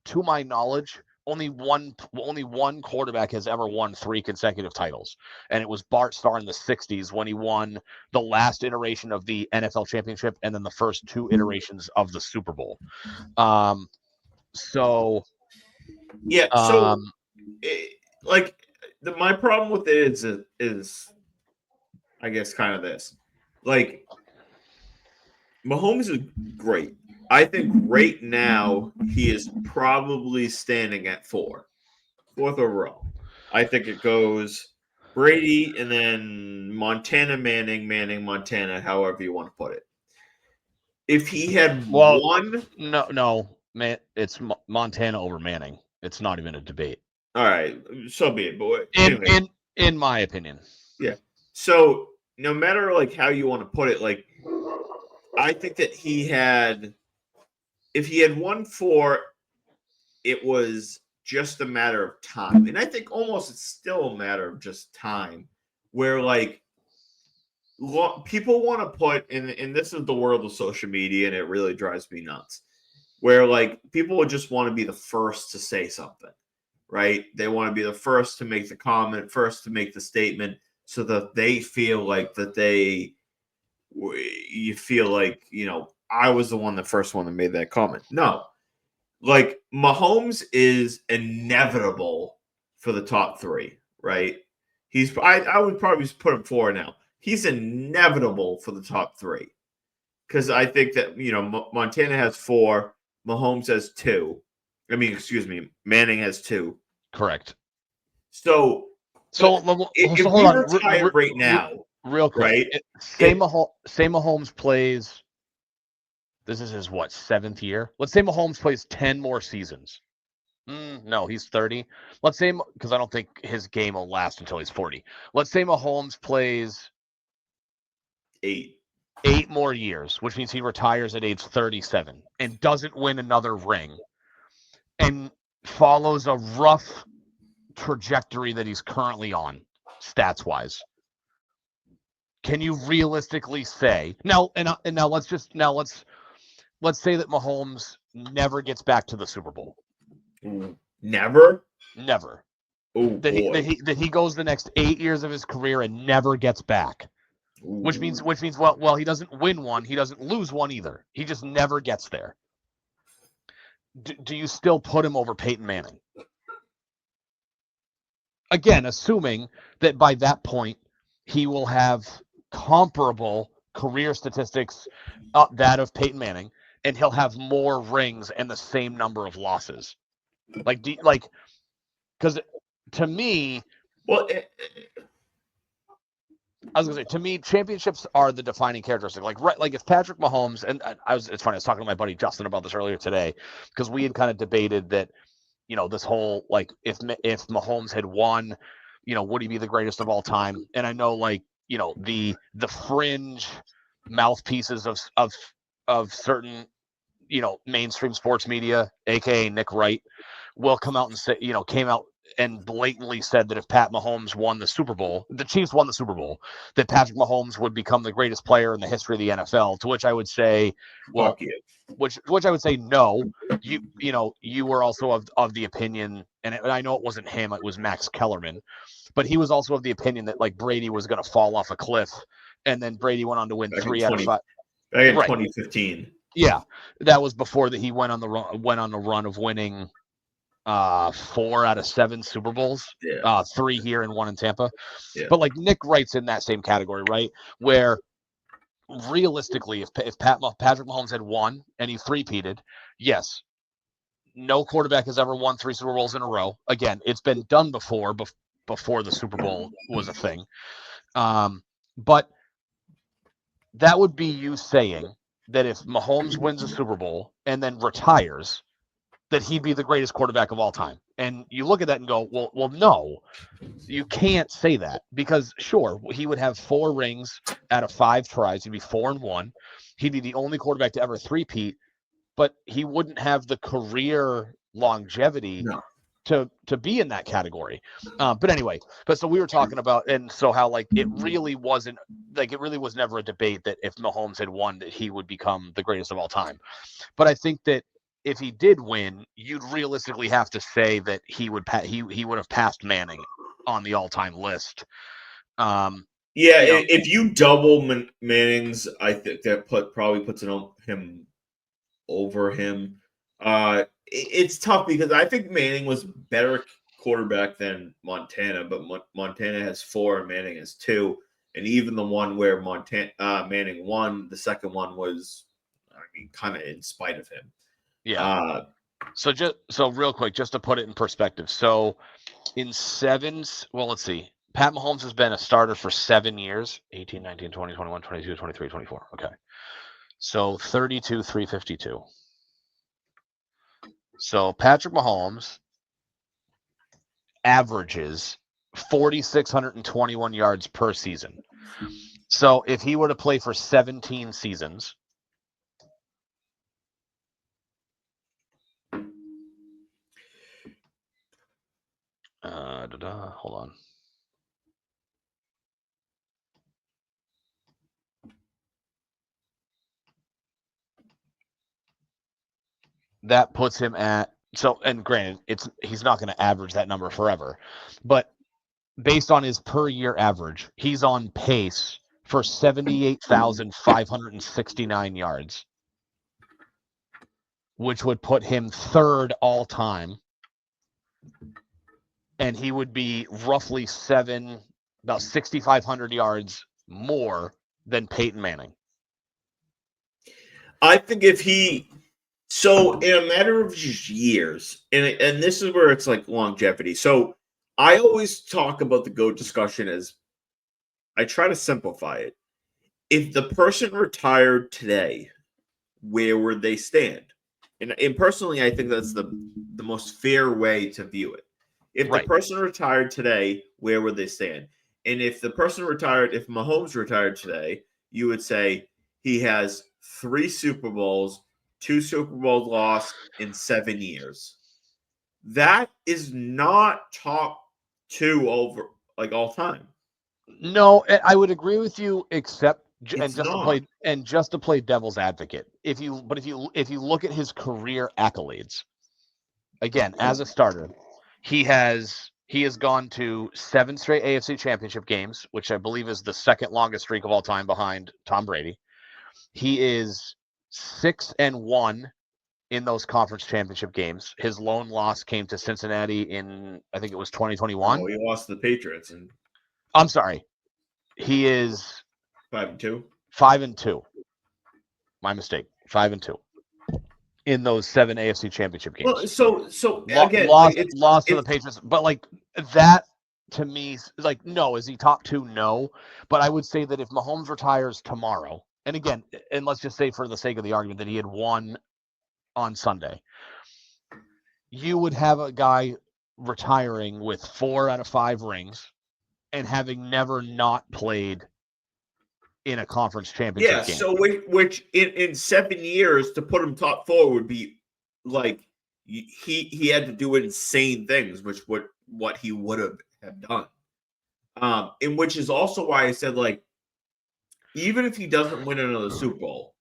To my knowledge, only one quarterback has ever won 3 consecutive titles, and it was Bart Starr in the 60s when he won the last iteration of the NFL championship and then the first 2 iterations of the Super Bowl. So my problem with it is I guess kind of this. Like, Mahomes is great. I think right now he is probably standing at 4th overall. I think it goes Brady and then Montana, Manning, Montana, however you want to put it. If he had one, no, man, it's Montana over Manning. It's not even a debate. All right, so be it. But anyway. in my opinion, yeah. So no matter like how you want to put it, like I think that if he had won 4, it was just a matter of time. And I think almost it's still a matter of just time where like people want to put and this is the world of social media and it really drives me nuts where like people would just want to be the first to say something, right? They want to be the first to make the comment, first to make the statement so that they feel like you feel like, I was the first one that made that comment. No. Like, Mahomes is inevitable for the top 3, right? I would probably put him 4 now. He's inevitable for the top 3. Because I think that, Montana has 4, Mahomes has 2. Manning has 2. Correct. So if we retire right now, real quick, right? Say Mahomes plays. This is his 7th year. Let's say Mahomes plays 10 more seasons. No, he's 30. Let's say, because I don't think his game will last until he's 40. Let's say Mahomes plays 8 more years, which means he retires at age 37 and doesn't win another ring and follows a rough trajectory that he's currently on, stats-wise. Can you realistically say now? Let's say that Mahomes never gets back to the Super Bowl. Never. Oh, that he goes the next 8 years of his career and never gets back. Ooh. Which means well, he doesn't win one, he doesn't lose one either. He just never gets there. Do you still put him over Peyton Manning? Again, assuming that by that point he will have comparable career statistics that of Peyton Manning, and he'll have more rings and the same number of losses. Because to me, I was gonna say, to me, championships are the defining characteristic. Like if Patrick Mahomes, and it's funny, I was talking to my buddy Justin about this earlier today, because we had kind of debated that, this whole, like, if Mahomes had won, would he be the greatest of all time? And I know, like, the fringe mouthpieces of certain, mainstream sports media, aka Nick Wright, will come out and say, came out and blatantly said that if Pat Mahomes won the Super Bowl, the Chiefs won the Super Bowl, that Patrick Mahomes would become the greatest player in the history of the NFL. To which I would say, well, which I would say, no. You were also of the opinion, and I know it wasn't him, it was Max Kellerman, but he was also of the opinion that, like, Brady was going to fall off a cliff, and then Brady went on to win 3 out of 5. Back in 2015. Yeah, that was before that he went on the run of winning 4 out of 7 Super Bowls, 3 here and 1 in Tampa. Yeah. But, like, Nick Wright's in that same category, right? Where realistically, if Patrick Mahomes had won and he three-peated, yes, no quarterback has ever won 3 Super Bowls in a row. Again, it's been done before the Super Bowl was a thing. But that would be you saying that if Mahomes wins a Super Bowl and then retires, that he'd be the greatest quarterback of all time. And you look at that and go, well, no, you can't say that, because sure, he would have 4 rings out of 5 tries. He'd be 4-1. He'd be the only quarterback to ever three-peat, but he wouldn't have the career longevity to be in that category. But anyway, so we were talking about, and so how, like, it really was never a debate that if Mahomes had won, that he would become the greatest of all time. But I think that if he did win, you'd realistically have to say that he would he would have passed Manning on the all-time list. Yeah, you know, if you double Manning's, I think that probably puts him over him. It's tough because I think Manning was better quarterback than Montana, but Montana has 4 and Manning has 2, and even the one where Manning won, the second one was, I mean, kind of in spite of him. Yeah. So real quick, just to put it in perspective. So in let's see. Pat Mahomes has been a starter for 7 years, 18, 19, 20, 21, 22, 23, 24. Okay. So 32, 352. So Patrick Mahomes averages 4,621 yards per season. So if he were to play for 17 seasons, hold on. That puts him at, and granted, he's not going to average that number forever, but based on his per year average, he's on pace for 78,569 yards, which would put him third all time. And he would be roughly about 6,500 yards more than Peyton Manning. I think so in a matter of just years, and this is where it's like longevity. So I always talk about the GOAT discussion as, I try to simplify it. If the person retired today, where would they stand? And personally, I think that's the most fair way to view it. If the person retired today, where would they stand? And if Mahomes retired today, you would say he has 3 Super Bowls, 2 Super Bowls lost in 7 years. That is not top 2 over like all time. No, I would agree with you, except It's just to play devil's advocate. If you look at his career accolades, again, as a starter, he has gone to 7 straight AFC Championship games, which I believe is the second longest streak of all time behind Tom Brady. He is 6-1 in those conference championship games. His lone loss came to Cincinnati in, I think it was 2021. Oh, he lost to the Patriots. I'm sorry. He is 5-2. 5-2. My mistake. 5-2 in those 7 AFC Championship games. Well, so again, lost to the Patriots, but like that to me, like, no, is he top 2? No, but I would say that if Mahomes retires tomorrow, and again, and let's just say for the sake of the argument that he had won on Sunday, you would have a guy retiring with 4 out of 5 rings and having never not played in a conference championship game. So which in 7 years to put him top 4 would be like he had to do insane things, which what he would have done. And which is also why I said, like, even if he doesn't win another Super Bowl,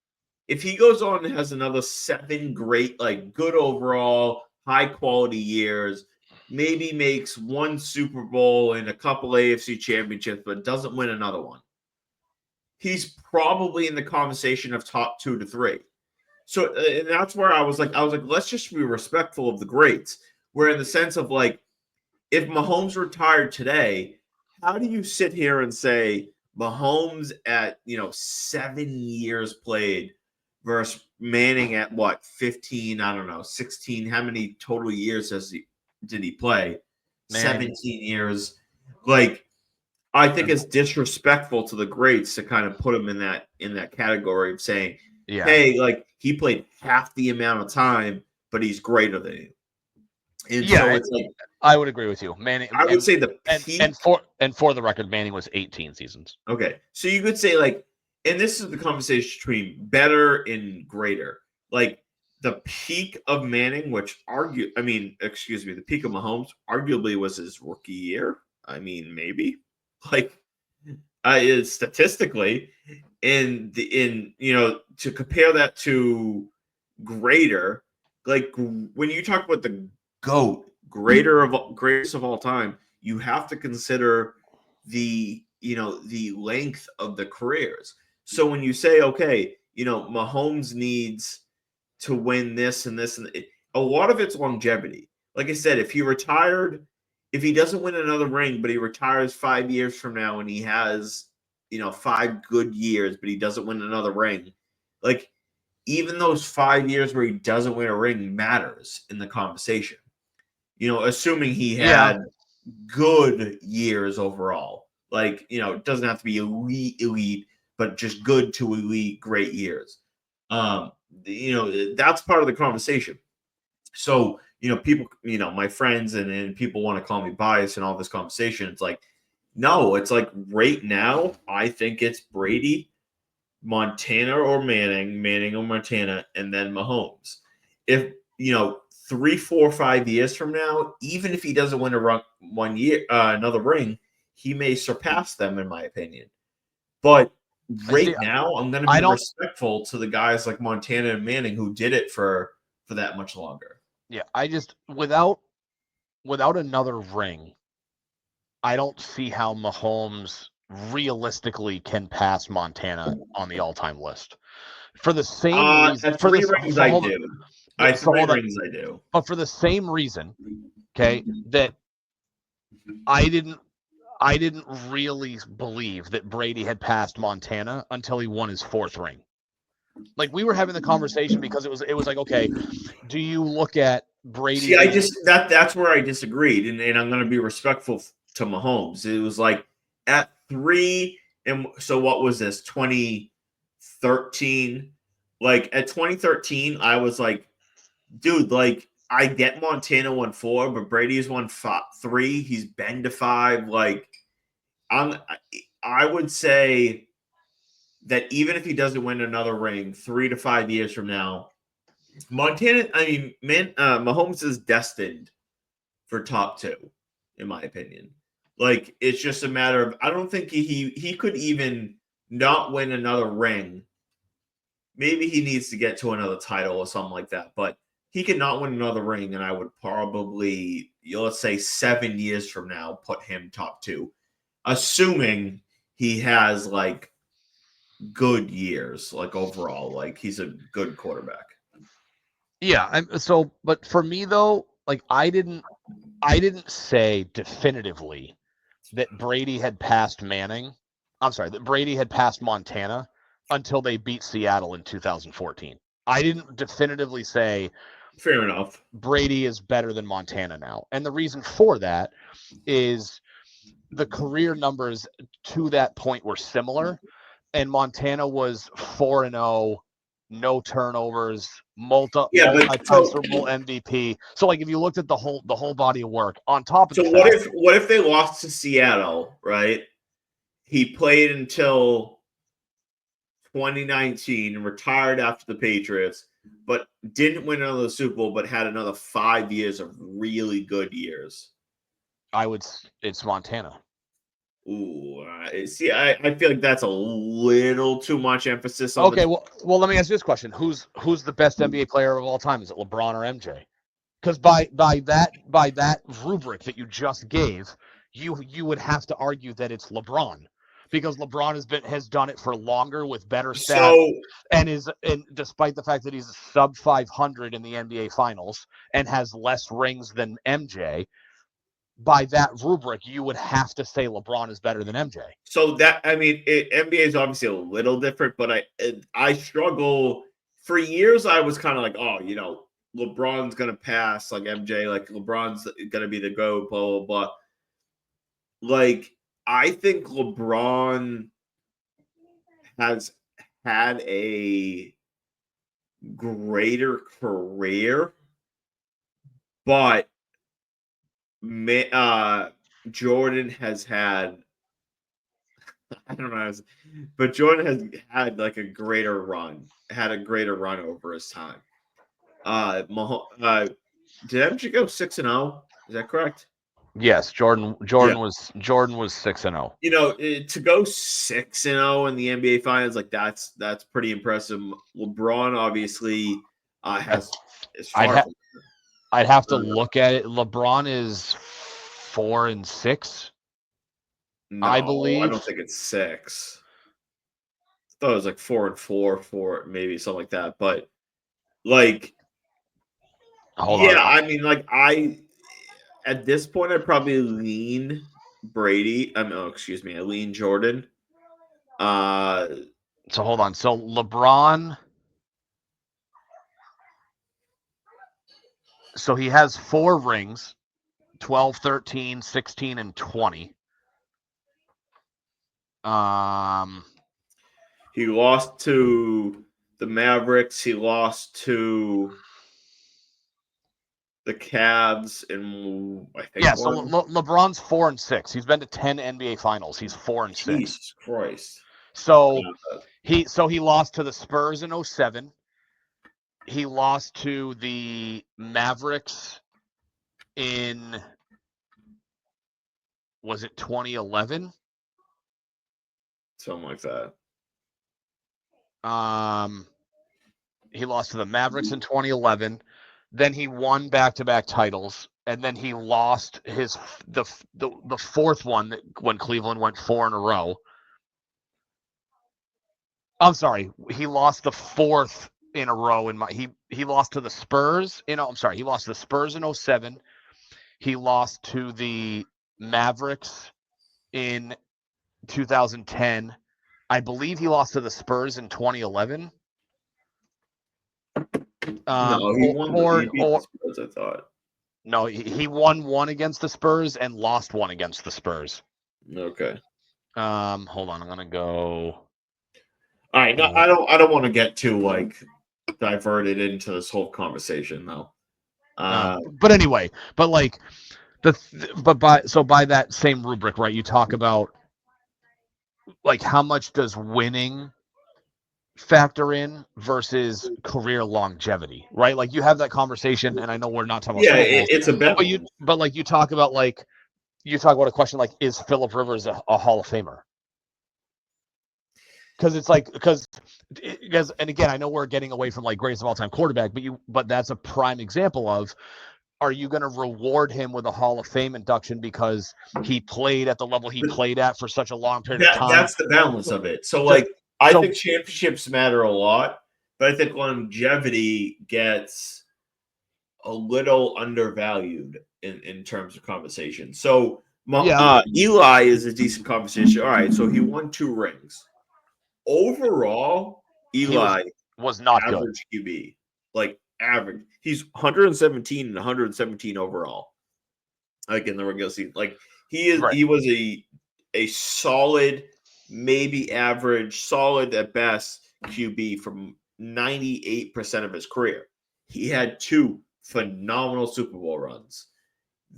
if he goes on and has another 7 great, like, good overall, high quality years, maybe makes 1 Super Bowl and a couple AFC championships, but doesn't win another one, he's probably in the conversation of top 2 to 3. So, and that's where I was like, let's just be respectful of the greats. Where in the sense of, like, if Mahomes retired today, how do you sit here and say Mahomes at 7 years played versus Manning at what, 15? I don't know, 16. How many total years did he play? Manning. 17 years. Like, I think it's disrespectful to the greats to kind of put him in that category of saying, hey, like, he played half the amount of time, but he's greater than you. And so it's like, I would agree with you. Manning, I would say the peak, and for the record, Manning was 18 seasons. Okay, so you could say, like, and this is the conversation between better and greater. Like, the peak of Manning, the peak of Mahomes arguably was his rookie year. I mean, maybe, like, statistically, to compare that to greater, like when you talk about the GOAT, greatest of all time, you have to consider the length of the careers. So when you say, okay, Mahomes needs to win this and this, and a lot of it's longevity. Like I said, if he doesn't win another ring, but he retires 5 years from now and he has 5 good years, but he doesn't win another ring, like even those 5 years where he doesn't win a ring matters in the conversation. Assuming he had good years overall. Like, it doesn't have to be elite, but just good to elite, great years. That's part of the conversation. So, people, my friends and people want to call me biased in all this conversation. It's like, no, it's like right now, I think it's Brady, Montana or Manning or Montana, and then Mahomes. If 3, 4, 5 years from now, even if he doesn't win another ring, he may surpass them, in my opinion. But right now, I'm going to be respectful to the guys like Montana and Manning who did it for that much longer. Yeah, I just without another ring, I don't see how Mahomes realistically can pass Montana on the all-time list. For the same reason, at 3 rings, I do. At 3 rings, I do. But for the same reason, okay, that I didn't really believe that Brady had passed Montana until he won his 4th ring. Like, we were having the conversation because it was like, okay, do you look at Brady? See, that's where I disagreed, and I'm going to be respectful to Mahomes. It was like at 3, and so what was this, 2013? Like at 2013, I was like, dude, like I get Montana won 4, but Brady's won 3. He's been to 5. Like I would say that even if he doesn't win another ring 3 to 5 years from now, Mahomes is destined for top 2, in my opinion. Like, it's just a matter of, I don't think he could even not win another ring. Maybe he needs to get to another title or something like that, but he could not win another ring, and I would probably, let's say 7 years from now, put him top 2, assuming he has like good years, like overall, like he's a good quarterback. Yeah, but for me though, like I didn't say definitively that Brady had passed Manning. I'm sorry, that Brady had passed Montana until they beat Seattle in 2014. I didn't definitively say fair enough Brady is better than Montana now. And the reason for that is the career numbers to that point were similar, and Montana was 4-0, no turnovers, multi-time Super Bowl MVP. So, like, if you looked at the whole body of work on top of what if they lost to Seattle, right? He played until 2019 and retired after the Patriots, but didn't win another Super Bowl, but had another 5 years of really good years. It's Montana. Ooh, see, I feel like that's a little too much emphasis on. Okay, well, let me ask you this question: Who's the best NBA player of all time? Is it LeBron or MJ? Because by that rubric that you just gave, you would have to argue that it's LeBron, because LeBron has done it for longer with better stats, and despite the fact that he's sub 500 in the NBA Finals and has less rings than MJ. By that rubric, you would have to say LeBron is better than MJ. So that, NBA is obviously a little different, but I struggle. For years, I was kind of like, oh, LeBron's going to pass like MJ, like LeBron's going to be the GOAT, blah, blah, blah. Like, I think LeBron has had a greater career, but Jordan has had, I don't know, but Jordan has had like a greater run over his time. Did MJ go 6-0? Is that correct? Yes, Jordan was 6-0. To go 6-0 in the NBA Finals, like that's pretty impressive. LeBron obviously It's far from I'd have to look at it. LeBron is 4-6. no, I I believe. don't think it's 6. I thought it was like 4-4, 4, maybe something like that. But like, Hold on. I mean, like at this point, I'd probably lean Brady. Excuse me, I lean Jordan. So hold on. So LeBron. So he has 4 rings, 12, 13, 16, and 20. He lost to the Mavericks. He lost to the Cavs, and I think yeah. So LeBron's 4-6. He's been to 10 NBA Finals. He's 4-6. Jesus Christ. So he lost to the Spurs in 07. He lost to the Mavericks in, was it 2011? Something like that. He lost to the Mavericks in 2011. Then he won back-to-back titles, and then he lost the fourth one when Cleveland went 4 in a row. I'm sorry, he lost the 4th in a row he lost to the Spurs. He lost to the Spurs in 07. He lost to the Mavericks in 2010. I believe he lost to the Spurs in 2011. No, he won. He beat the Spurs, I thought. No, he won one against the Spurs and lost one against the Spurs. Okay. Hold on, I'm gonna go. All right, no, I don't want to get too like diverted into this whole conversation though. But anyway, but like by that same rubric, right? You talk about like how much does winning factor in versus career longevity, right? Like you have that conversation, and I know we're not talking about Super Bowls, it's a bet. But like you talk about a question like, is Phillip Rivers a Hall of Famer? Because and again, I know we're getting away from like greatest of all time quarterback, but that's a prime example of, are you going to reward him with a Hall of Fame induction because he played at the level he played at for such a long period of time? That's the balance of it. So like, I think championships matter a lot, but I think longevity gets a little undervalued in terms of conversation. So Eli is a decent conversation. All right, so he won 2 rings. Overall, Eli was not average good. QB, like average. He's 117 and 117 overall, like in the regular season. Like he was a solid, maybe average, solid at best QB from 98% of his career. He had 2 phenomenal Super Bowl runs.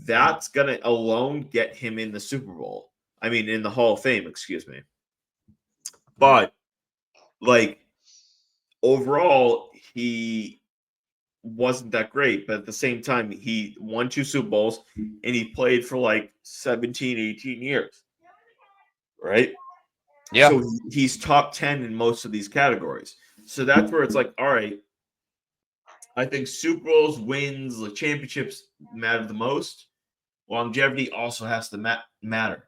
That's gonna alone get him in the Super Bowl. I mean, in the Hall of Fame, excuse me. But like overall, he wasn't that great. But at the same time, he won 2 Super Bowls and he played for like 17, 18 years. Right? Yeah. So he's top 10 in most of these categories. So that's where it's like, all right, I think Super Bowls, wins, the championships matter the most. Longevity also has to matter.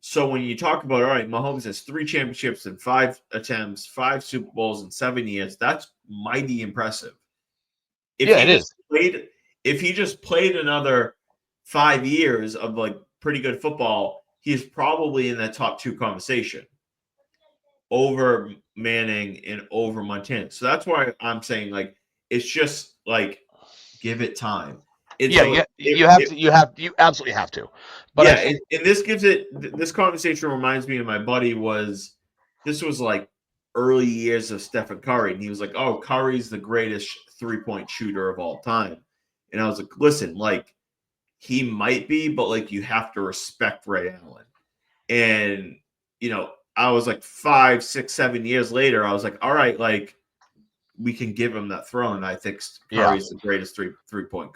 So when you talk about, all right, Mahomes has 3 championships in 5 attempts, 5 Super Bowls in 7 years, that's mighty impressive. If he just played another 5 years of like pretty good football, he's probably in that top 2 conversation over Manning and over Montana. So that's why I'm saying like it's just like give it time. You absolutely have to. But and this conversation reminds me of my buddy this was like early years of Stephen Curry, and he was like, "Oh, Curry's the greatest 3-point shooter of all time," and I was like, "Listen, like he might be, but like you have to respect Ray Allen," and I was like 5, 6, 7 years later, I was like, all right, like we can give him that throne. I think Curry's the greatest three-point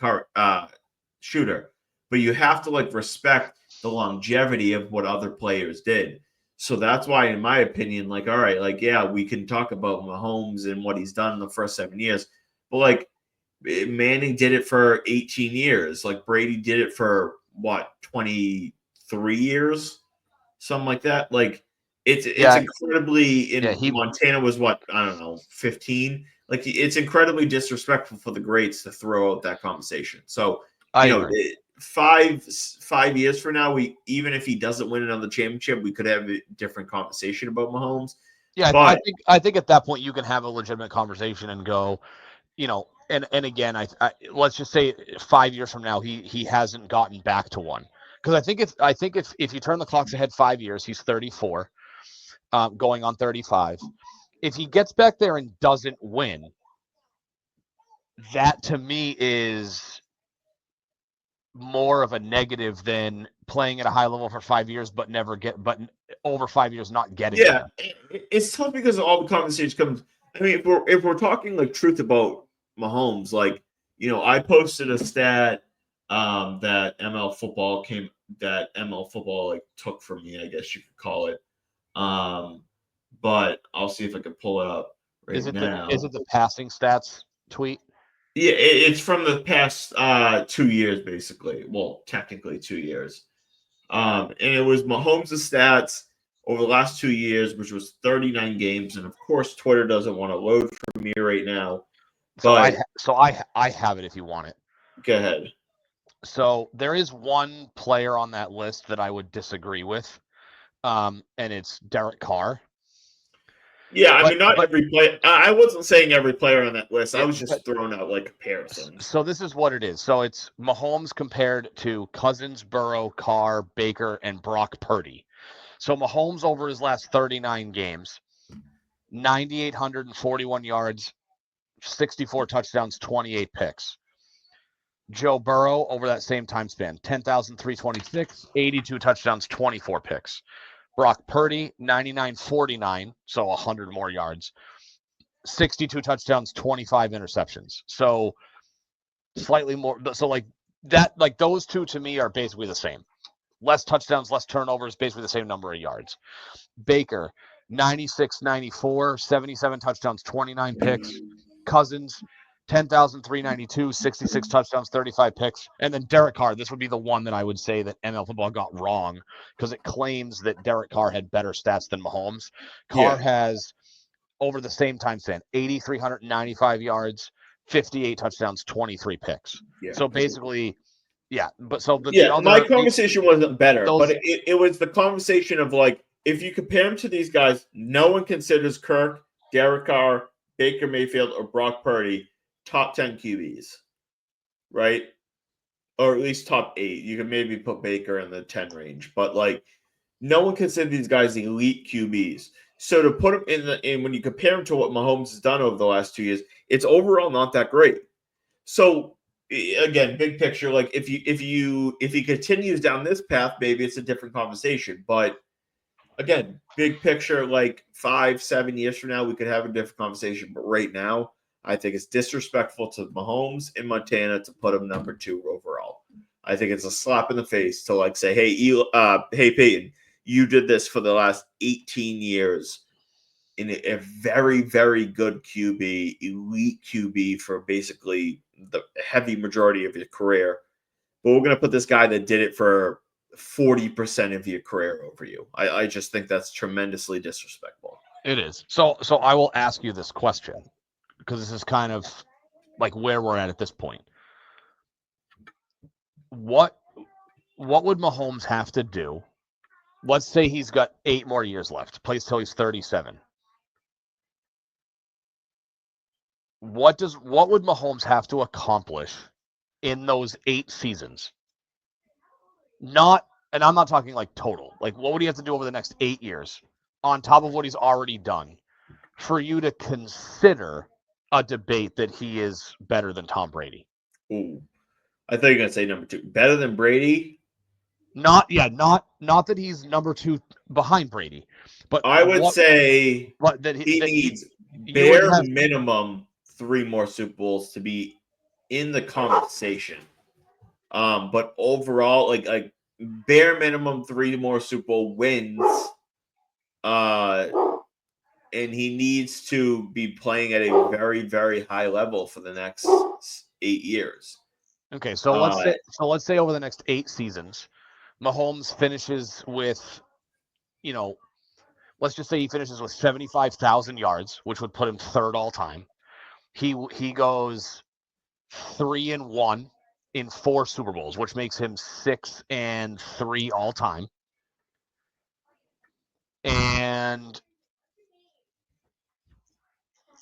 shooter, but you have to like respect the longevity of what other players did. So that's why, in my opinion, like, all right, like, yeah, we can talk about Mahomes and what he's done in the first 7 years, but like Manning did it for 18 years. Like Brady did it for what, 23 years, something like that. Like it's incredibly. In Montana was what, I don't know, 15. Like it's incredibly disrespectful for the greats to throw out that conversation. So you know, 5 years from now, even if he doesn't win another championship, we could have a different conversation about Mahomes. Yeah, but I think at that point you can have a legitimate conversation and go, you know, and again, I let's just say 5 years from now he hasn't gotten back to one, because I think if you turn the clocks ahead 5 years, he's 34, going on 35. If he gets back there and doesn't win, that to me is more of a negative than playing at a high level for 5 years but over 5 years not getting yeah, there. it's tough because all the conversation comes. I mean, if we're talking like truth about Mahomes, like, you know, I posted a stat that ML football like took from me, I guess you could call it. But I'll see if I can pull it up now. Is it the passing stats tweet? Yeah, it's from the past 2 years, basically. Well, technically 2 years. And it was Mahomes' stats over the last 2 years, which was 39 games. And of course, Twitter doesn't want to load for me right now. But I have it if you want it. Go ahead. So there is one player on that list that I would disagree with, and it's Derek Carr. Yeah, I mean, not every player. I wasn't saying every player on that list. I was just throwing out like comparisons. So this is what it is. So it's Mahomes compared to Cousins, Burrow, Carr, Baker, and Brock Purdy. So Mahomes over his last 39 games, 9,841 yards, 64 touchdowns, 28 picks. Joe Burrow over that same time span, 10,326, 82 touchdowns, 24 picks. Brock Purdy, 9,949, so 100 more yards, 62 touchdowns, 25 interceptions. So slightly more. So like that, like those two to me are basically the same. Less touchdowns, less turnovers, basically the same number of yards. Baker, 96, 94, 77 touchdowns, 29 picks. Cousins, 10,392, 66 touchdowns, 35 picks. And then Derek Carr, this would be the one that I would say that ML football got wrong because it claims that Derek Carr had better stats than Mahomes. Carr has, over the same time span, 8,395 yards, 58 touchdowns, 23 picks. Yeah. So basically, yeah. But so my conversation wasn't better, but it was the conversation of like, if you compare them to these guys, no one considers Kirk, Derek Carr, Baker Mayfield, or Brock Purdy top 10 QBs, right? Or at least top 8. You can maybe put Baker in the 10 range, but like no one considers these guys elite QBs. So to put them in when you compare them to what Mahomes has done over the last 2 years, it's overall not that great. So again, big picture, like if he continues down this path, maybe it's a different conversation. But again, big picture, like 5-7 years from now, we could have a different conversation. But right now, I think it's disrespectful to Mahomes in Montana to put him number 2 overall. I think it's a slap in the face to like say, hey Peyton, you did this for the last 18 years in a very, very good QB, elite QB for basically the heavy majority of your career. But we're going to put this guy that did it for 40% of your career over you. I just think that's tremendously disrespectful. It is. So I will ask you this question because this is kind of like where we're at this point. What would Mahomes have to do? Let's say he's got 8 more years left, plays till he's 37. What would Mahomes have to accomplish in those 8 seasons? And I'm not talking like total. Like what would he have to do over the next 8 years on top of what he's already done for you to consider a debate that he is better than Tom Brady? Ooh. I thought you were going to say number 2. Better than Brady? Not that he's number 2 behind Brady, but I would say he needs bare minimum 3 more Super Bowls to be in the conversation. But overall, like bare minimum 3 more Super Bowl wins. And he needs to be playing at a very, very high level for the next 8 years. Okay, so let's say over the next 8 seasons, Mahomes finishes with, let's just say he finishes with 75,000 yards, which would put him third all time. He goes 3-1 in 4 Super Bowls, which makes him 6-3 all time. And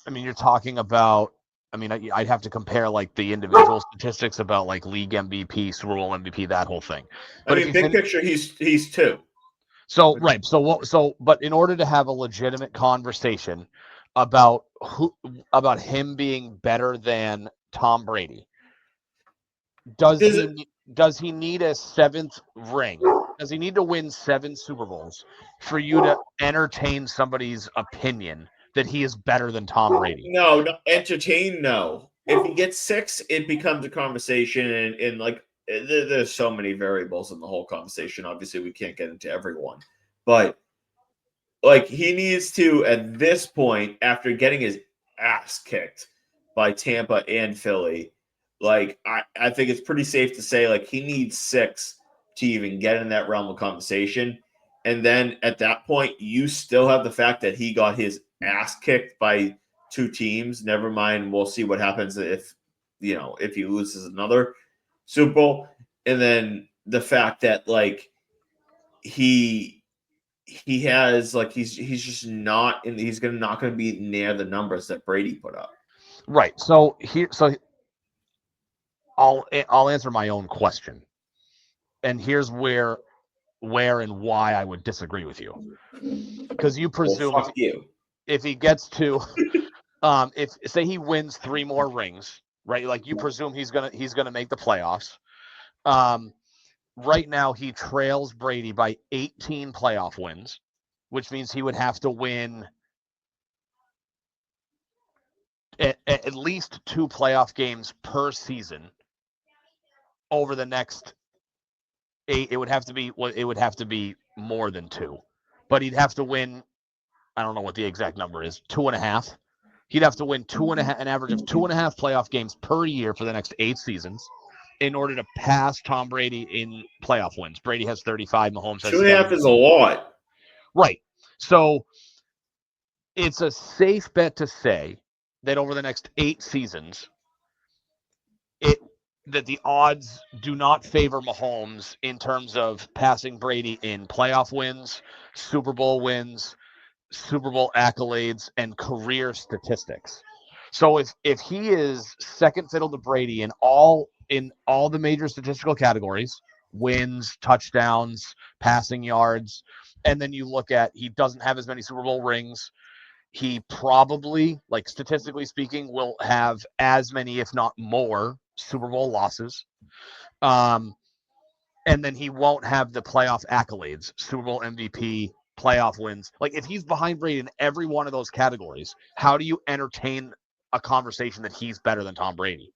I mean, you're talking about. I mean, I'd have to compare like the individual statistics about like league MVP, Super Bowl MVP, that whole thing. But I mean, big picture, he's 2. So right. But in order to have a legitimate conversation about him being better than Tom Brady, does he need a 7th ring? Does he need to win 7 Super Bowls for you to entertain somebody's opinion that he is better than Tom Brady? No, entertain. No. If he gets 6, it becomes a conversation, and like there's so many variables in the whole conversation. Obviously, we can't get into everyone, but like he needs to at this point, after getting his ass kicked by Tampa and Philly, like I think it's pretty safe to say like he needs 6 to even get in that realm of conversation. And then at that point, you still have the fact that he got his ass kicked by 2 teams. Never mind, we'll see what happens if he loses another Super Bowl. And then the fact that like he has like he's just not in. He's not going to be near the numbers that Brady put up. Right. So I'll answer my own question, and here's where and why I would disagree with you, because you presume if he gets to if say he wins 3 more rings, right? Like you presume he's gonna make the playoffs. Right now he trails Brady by 18 playoff wins, which means he would have to win at least 2 playoff games per season over the next 8. It would have to be more than 2, but he'd have to win. I don't know what the exact number is. 2.5. He'd have to win 2.5, an average of 2.5 playoff games per year for the next 8 seasons in order to pass Tom Brady in playoff wins. Brady has 35. Mahomes has 2.5 is a lot. Right. So it's a safe bet to say that over the next 8 seasons, that the odds do not favor Mahomes in terms of passing Brady in playoff wins, Super Bowl wins, Super Bowl accolades, and career statistics. So if he is second fiddle to Brady in all the major statistical categories, wins, touchdowns, passing yards, and then you look at he doesn't have as many Super Bowl rings, he probably, like statistically speaking, will have as many, if not more, Super Bowl losses. And then he won't have the playoff accolades, Super Bowl MVP, playoff wins. Like if he's behind Brady in every one of those categories, how do you entertain a conversation that he's better than Tom Brady?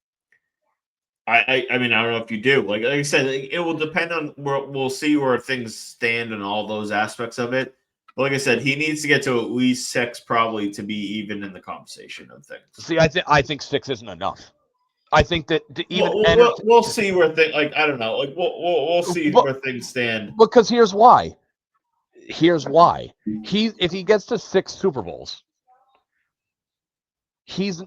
I mean, I don't know if you do. Like I said, it will depend on we'll see where things stand and all those aspects of it. But like I said, he needs to get to at least 6 probably to be even in the conversation of things. See, I think 6 isn't enough. I think that we'll see where things like I don't know. Like we'll see where things stand. Because here's why. If he gets to 6 Super Bowls, he's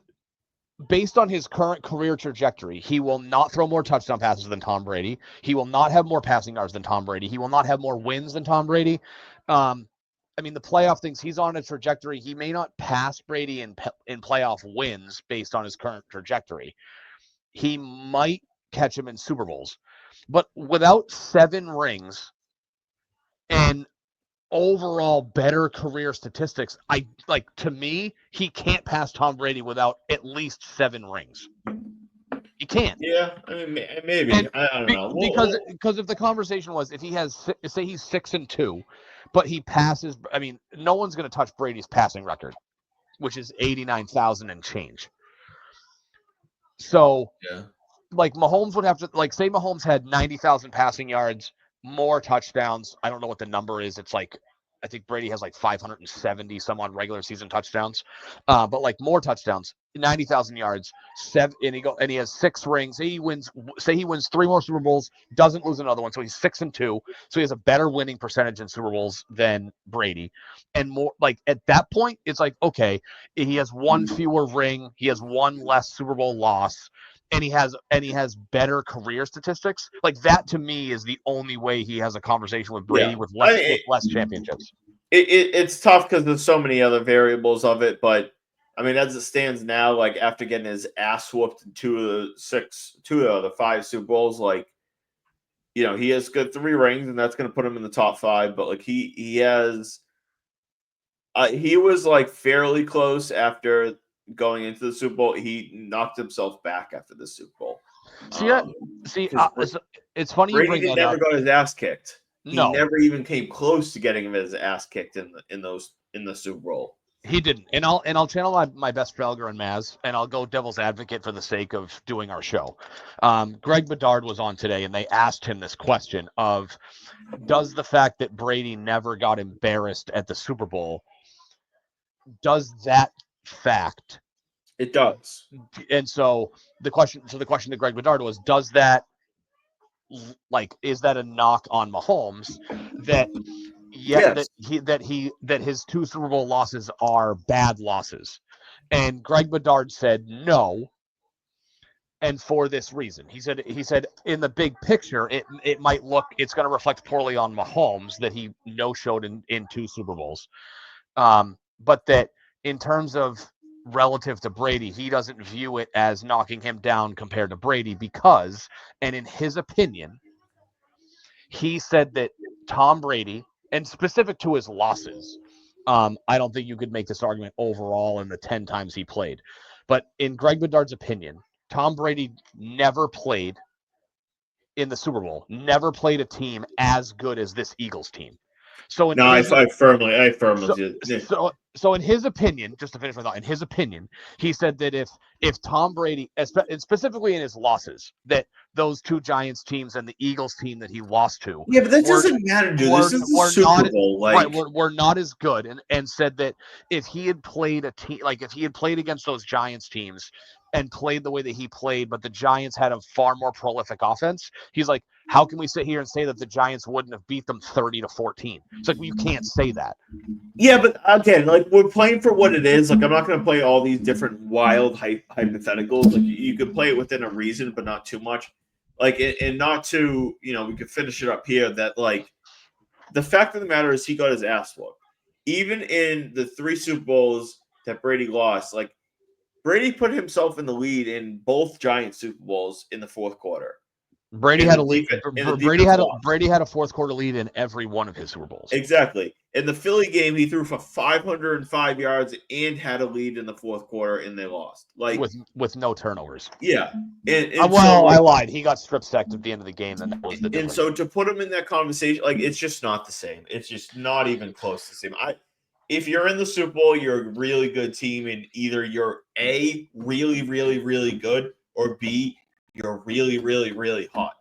based on his current career trajectory, he will not throw more touchdown passes than Tom Brady. He will not have more passing yards than Tom Brady. He will not have more wins than Tom Brady. I mean, the playoff things, he's on a trajectory. He may not pass Brady in playoff wins based on his current trajectory. He might catch him in Super Bowls. But without 7 rings and overall better career statistics, to me, he can't pass Tom Brady without at least 7 rings. He can't. Yeah, I mean, maybe. And I don't know. Because if the conversation was if he has, say he's 6-2, but he passes, I mean, no one's going to touch Brady's passing record, which is 89,000 and change. So, like Mahomes would have to, like, say Mahomes had 90,000 passing yards, more touchdowns. I don't know what the number is. It's like, I think Brady has like 570 some odd regular season touchdowns, but like more touchdowns, 90,000 yards, and he has 6 rings. He wins 3 more Super Bowls, doesn't lose another one, so he's 6-2. So he has a better winning percentage in Super Bowls than Brady, and more like at that point, it's like okay, he has 1 fewer ring, he has 1 less Super Bowl loss. And he has better career statistics. Like that to me is the only way he has a conversation with Brady with less championships. It's tough because there's so many other variables of it, but I mean, as it stands now, like after getting his ass whooped in 2 of the 5 Super Bowls, like he has good 3 rings, and that's going to put him in the top 5. But like he has, he was like fairly close after going into the Super Bowl. He knocked himself back after the Super Bowl. It's funny you bring that up. Never got his ass kicked. No. He never even came close to getting his ass kicked in the Super Bowl. He didn't, and I'll channel my best Felger and Maz, and I'll go devil's advocate for the sake of doing our show. Greg Bedard was on today, and they asked him this question of, does the fact that Brady never got embarrassed at the Super Bowl, does that fact? It does. And so the question to Greg Bedard was, does that is that a knock on Mahomes that his 2 Super Bowl losses are bad losses? And Greg Bedard said no. And for this reason, he said in the big picture, it's going to reflect poorly on Mahomes that he no-showed in 2 Super Bowls. But that in terms of relative to Brady, he doesn't view it as knocking him down compared to Brady because, and in his opinion, he said that Tom Brady, and specific to his losses, I don't think you could make this argument overall in the 10 times he played. But in Greg Bedard's opinion, Tom Brady never played in the Super Bowl, never played a team as good as this Eagles team. So I firmly So in his opinion, just to finish my thought, in his opinion, he said that if Tom Brady, specifically in his losses, that those 2 Giants teams and the Eagles team that he lost to, but that doesn't matter, dude. This is the Super Bowl, we're not as good, and said that if he had played if he had played against those Giants teams and played the way that he played, but the Giants had a far more prolific offense, he's like, how can we sit here and say that the Giants wouldn't have beat them 30-14? It's like, well, you can't say that. Yeah, but again, like we're playing for what it is. Like I'm not going to play all these different wild hypotheticals. Like you could play it within a reason, but not too much. Like and not to we could finish it up here. That like the fact of the matter is he got his ass whooped. Even in the 3 Super Bowls that Brady lost, like Brady put himself in the lead in both Giants Super Bowls in the 4th quarter. Brady had a lead. Brady had a 4th quarter lead in every one of his Super Bowls. Exactly. In the Philly game, he threw for 505 yards and had a lead in the 4th quarter, and they lost. Like with no turnovers. Yeah. I lied. He got strip sacked at the end of the game, and that was the difference. And so to put him in that conversation, like it's just not the same. It's just not even close to the same. If you're in the Super Bowl, you're a really good team, and either you're A, really, really, really good, or B, you're really, really, really hot.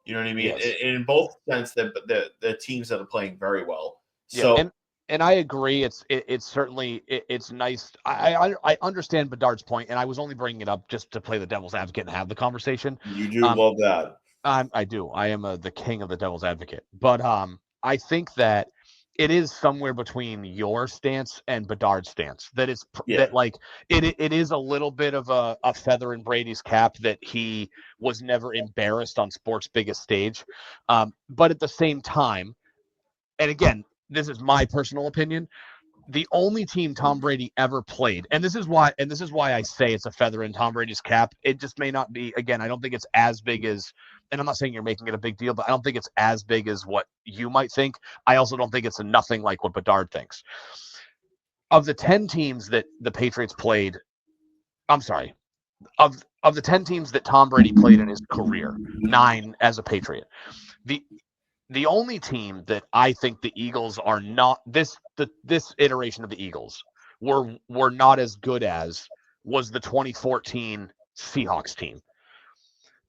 You know what I mean? Yes. In both sense, the teams that are playing very well. Yeah, so, and I agree. It's certainly it's nice. I understand Bedard's point, and I was only bringing it up just to play the devil's advocate and have the conversation. You do love that. I do. I am the king of the devil's advocate. But I think that it is somewhere between your stance and Bedard's stance. That it's that like it is a little bit of a feather in Brady's cap that he was never embarrassed on sports' biggest stage. But at the same time, and again, this is my personal opinion, the only team Tom Brady ever played, and this is why I say it's a feather in Tom Brady's cap. It just may not be. Again, I don't think it's as big as, and I'm not saying you're making it a big deal, but I don't think it's as big as what you might think. I also don't think it's nothing like what Bedard thinks. Of the 10 teams that the Patriots played, I'm sorry, of the 10 teams that Tom Brady played in his career, 9 as a Patriot, the only team that I think the Eagles are not this iteration of the Eagles were not as good as was the 2014 Seahawks team.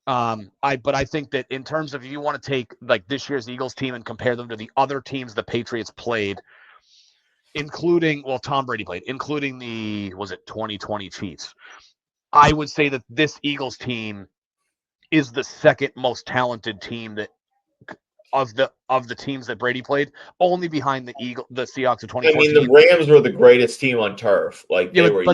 But I think that in terms of, if you want to take like this year's Eagles team and compare them to the other teams the Patriots played, including Tom Brady played, including the 2020 Chiefs. I would say that this Eagles team is the second most talented team that of the teams that Brady played, only behind the Seahawks of 2014. I mean, the Rams were the greatest team on turf. Like they were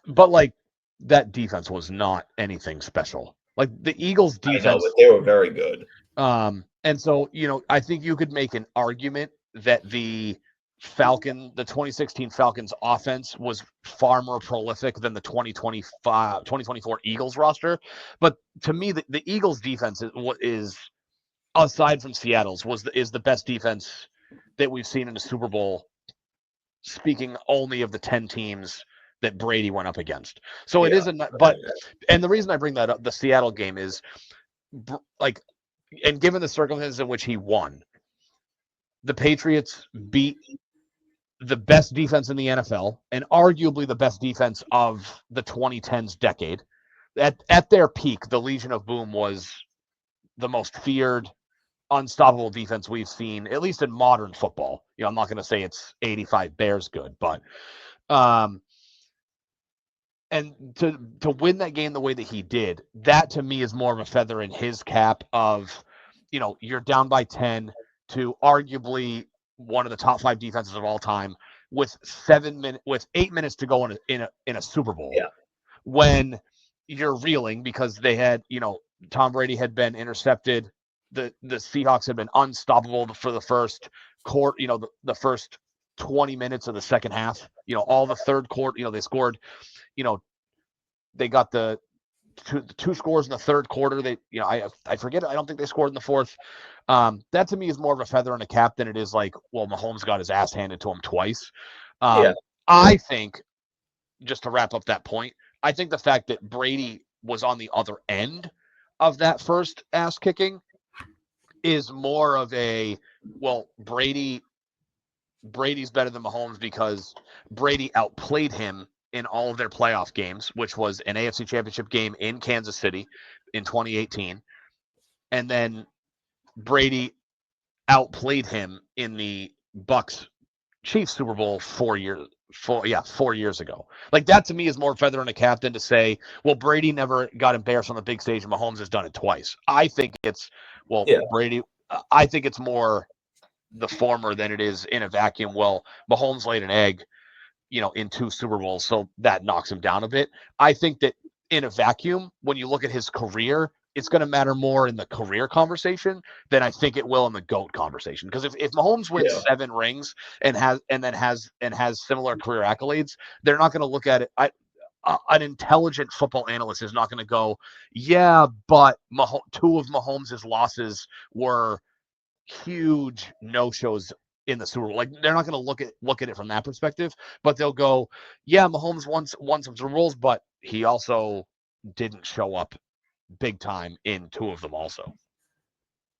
but like that defense was not anything special. Like the Eagles defense, I know, but they were very good. And so, I think you could make an argument that the 2016 Falcons offense was far more prolific than the 2024 Eagles roster. But to me, the Eagles defense is aside from Seattle's is the best defense that we've seen in the Super Bowl, speaking only of the 10 teams that Brady went up against. So it isn't, and the reason I bring that up, the Seattle game, is like, and given the circumstances in which he won, the Patriots beat the best defense in the NFL and arguably the best defense of the 2010s decade. At their peak, the Legion of Boom was the most feared, unstoppable defense we've seen, at least in modern football. I'm not going to say it's 85 Bears good, but and to win that game the way that he did, that to me is more of a feather in his cap of, you're down by 10 to arguably one of the top 5 defenses of all time with 8 minutes to go in a Super Bowl. Yeah. When you're reeling because they had, Tom Brady had been intercepted. The Seahawks had been unstoppable for the first quarter, the first 20 minutes of the second half, all the third quarter, they scored, they got the two scores in the third quarter. They, I forget. I don't think they scored in the fourth. That to me is more of a feather in the cap than it is like, Mahomes got his ass handed to him twice. I think, just to wrap up that point, I think the fact that Brady was on the other end of that first ass kicking is more of a, Brady's better than Mahomes because Brady outplayed him in all of their playoff games, which was an AFC Championship game in Kansas City in 2018. And then Brady outplayed him in the Bucs-Chiefs Super Bowl 4 years ago. Like, that to me is more feather in a cap than to say, Brady never got embarrassed on the big stage and Mahomes has done it twice. I think it's, Brady, I think it's more the former than it is in a vacuum. Mahomes laid an egg, in 2 Super Bowls, so that knocks him down a bit. I think that in a vacuum, when you look at his career, it's going to matter more in the career conversation than I think it will in the GOAT conversation. Because if Mahomes wins 7 rings and has similar career accolades, they're not going to look at it. An intelligent football analyst is not going to go, but 2 of Mahomes' losses were huge no-shows in the Super Bowl. Like, they're not going to look at it from that perspective, but they'll go, Mahomes won some Super Bowls, but he also didn't show up big time in 2 of them also.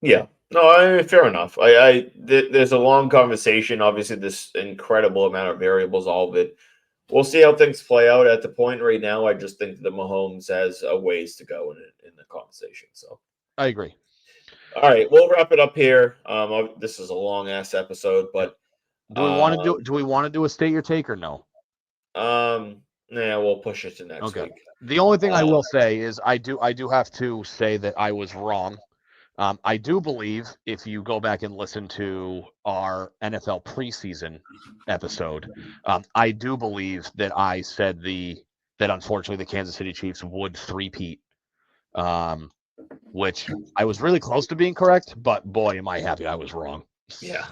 Yeah. No, fair enough. There's a long conversation. Obviously, this incredible amount of variables, all of it. We'll see how things play out. At the point right now, I just think that Mahomes has a ways to go in the conversation. So I agree. All right, we'll wrap it up here. This is a long ass episode, but do we want to do a state your take or no? We'll push it to next week. The only thing I will say is I do have to say that I was wrong. I do believe if you go back and listen to our NFL preseason episode, I do believe that I said that unfortunately the Kansas City Chiefs would three-peat, which I was really close to being correct, but boy, am I happy I was wrong. Yeah.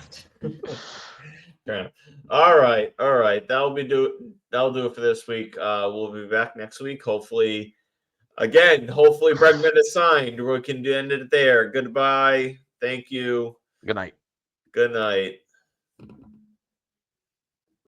Yeah. All right. That'll do it for this week. We'll be back next week. Hopefully Bregman is signed. We can end it there. Goodbye. Thank you. Good night. Good night.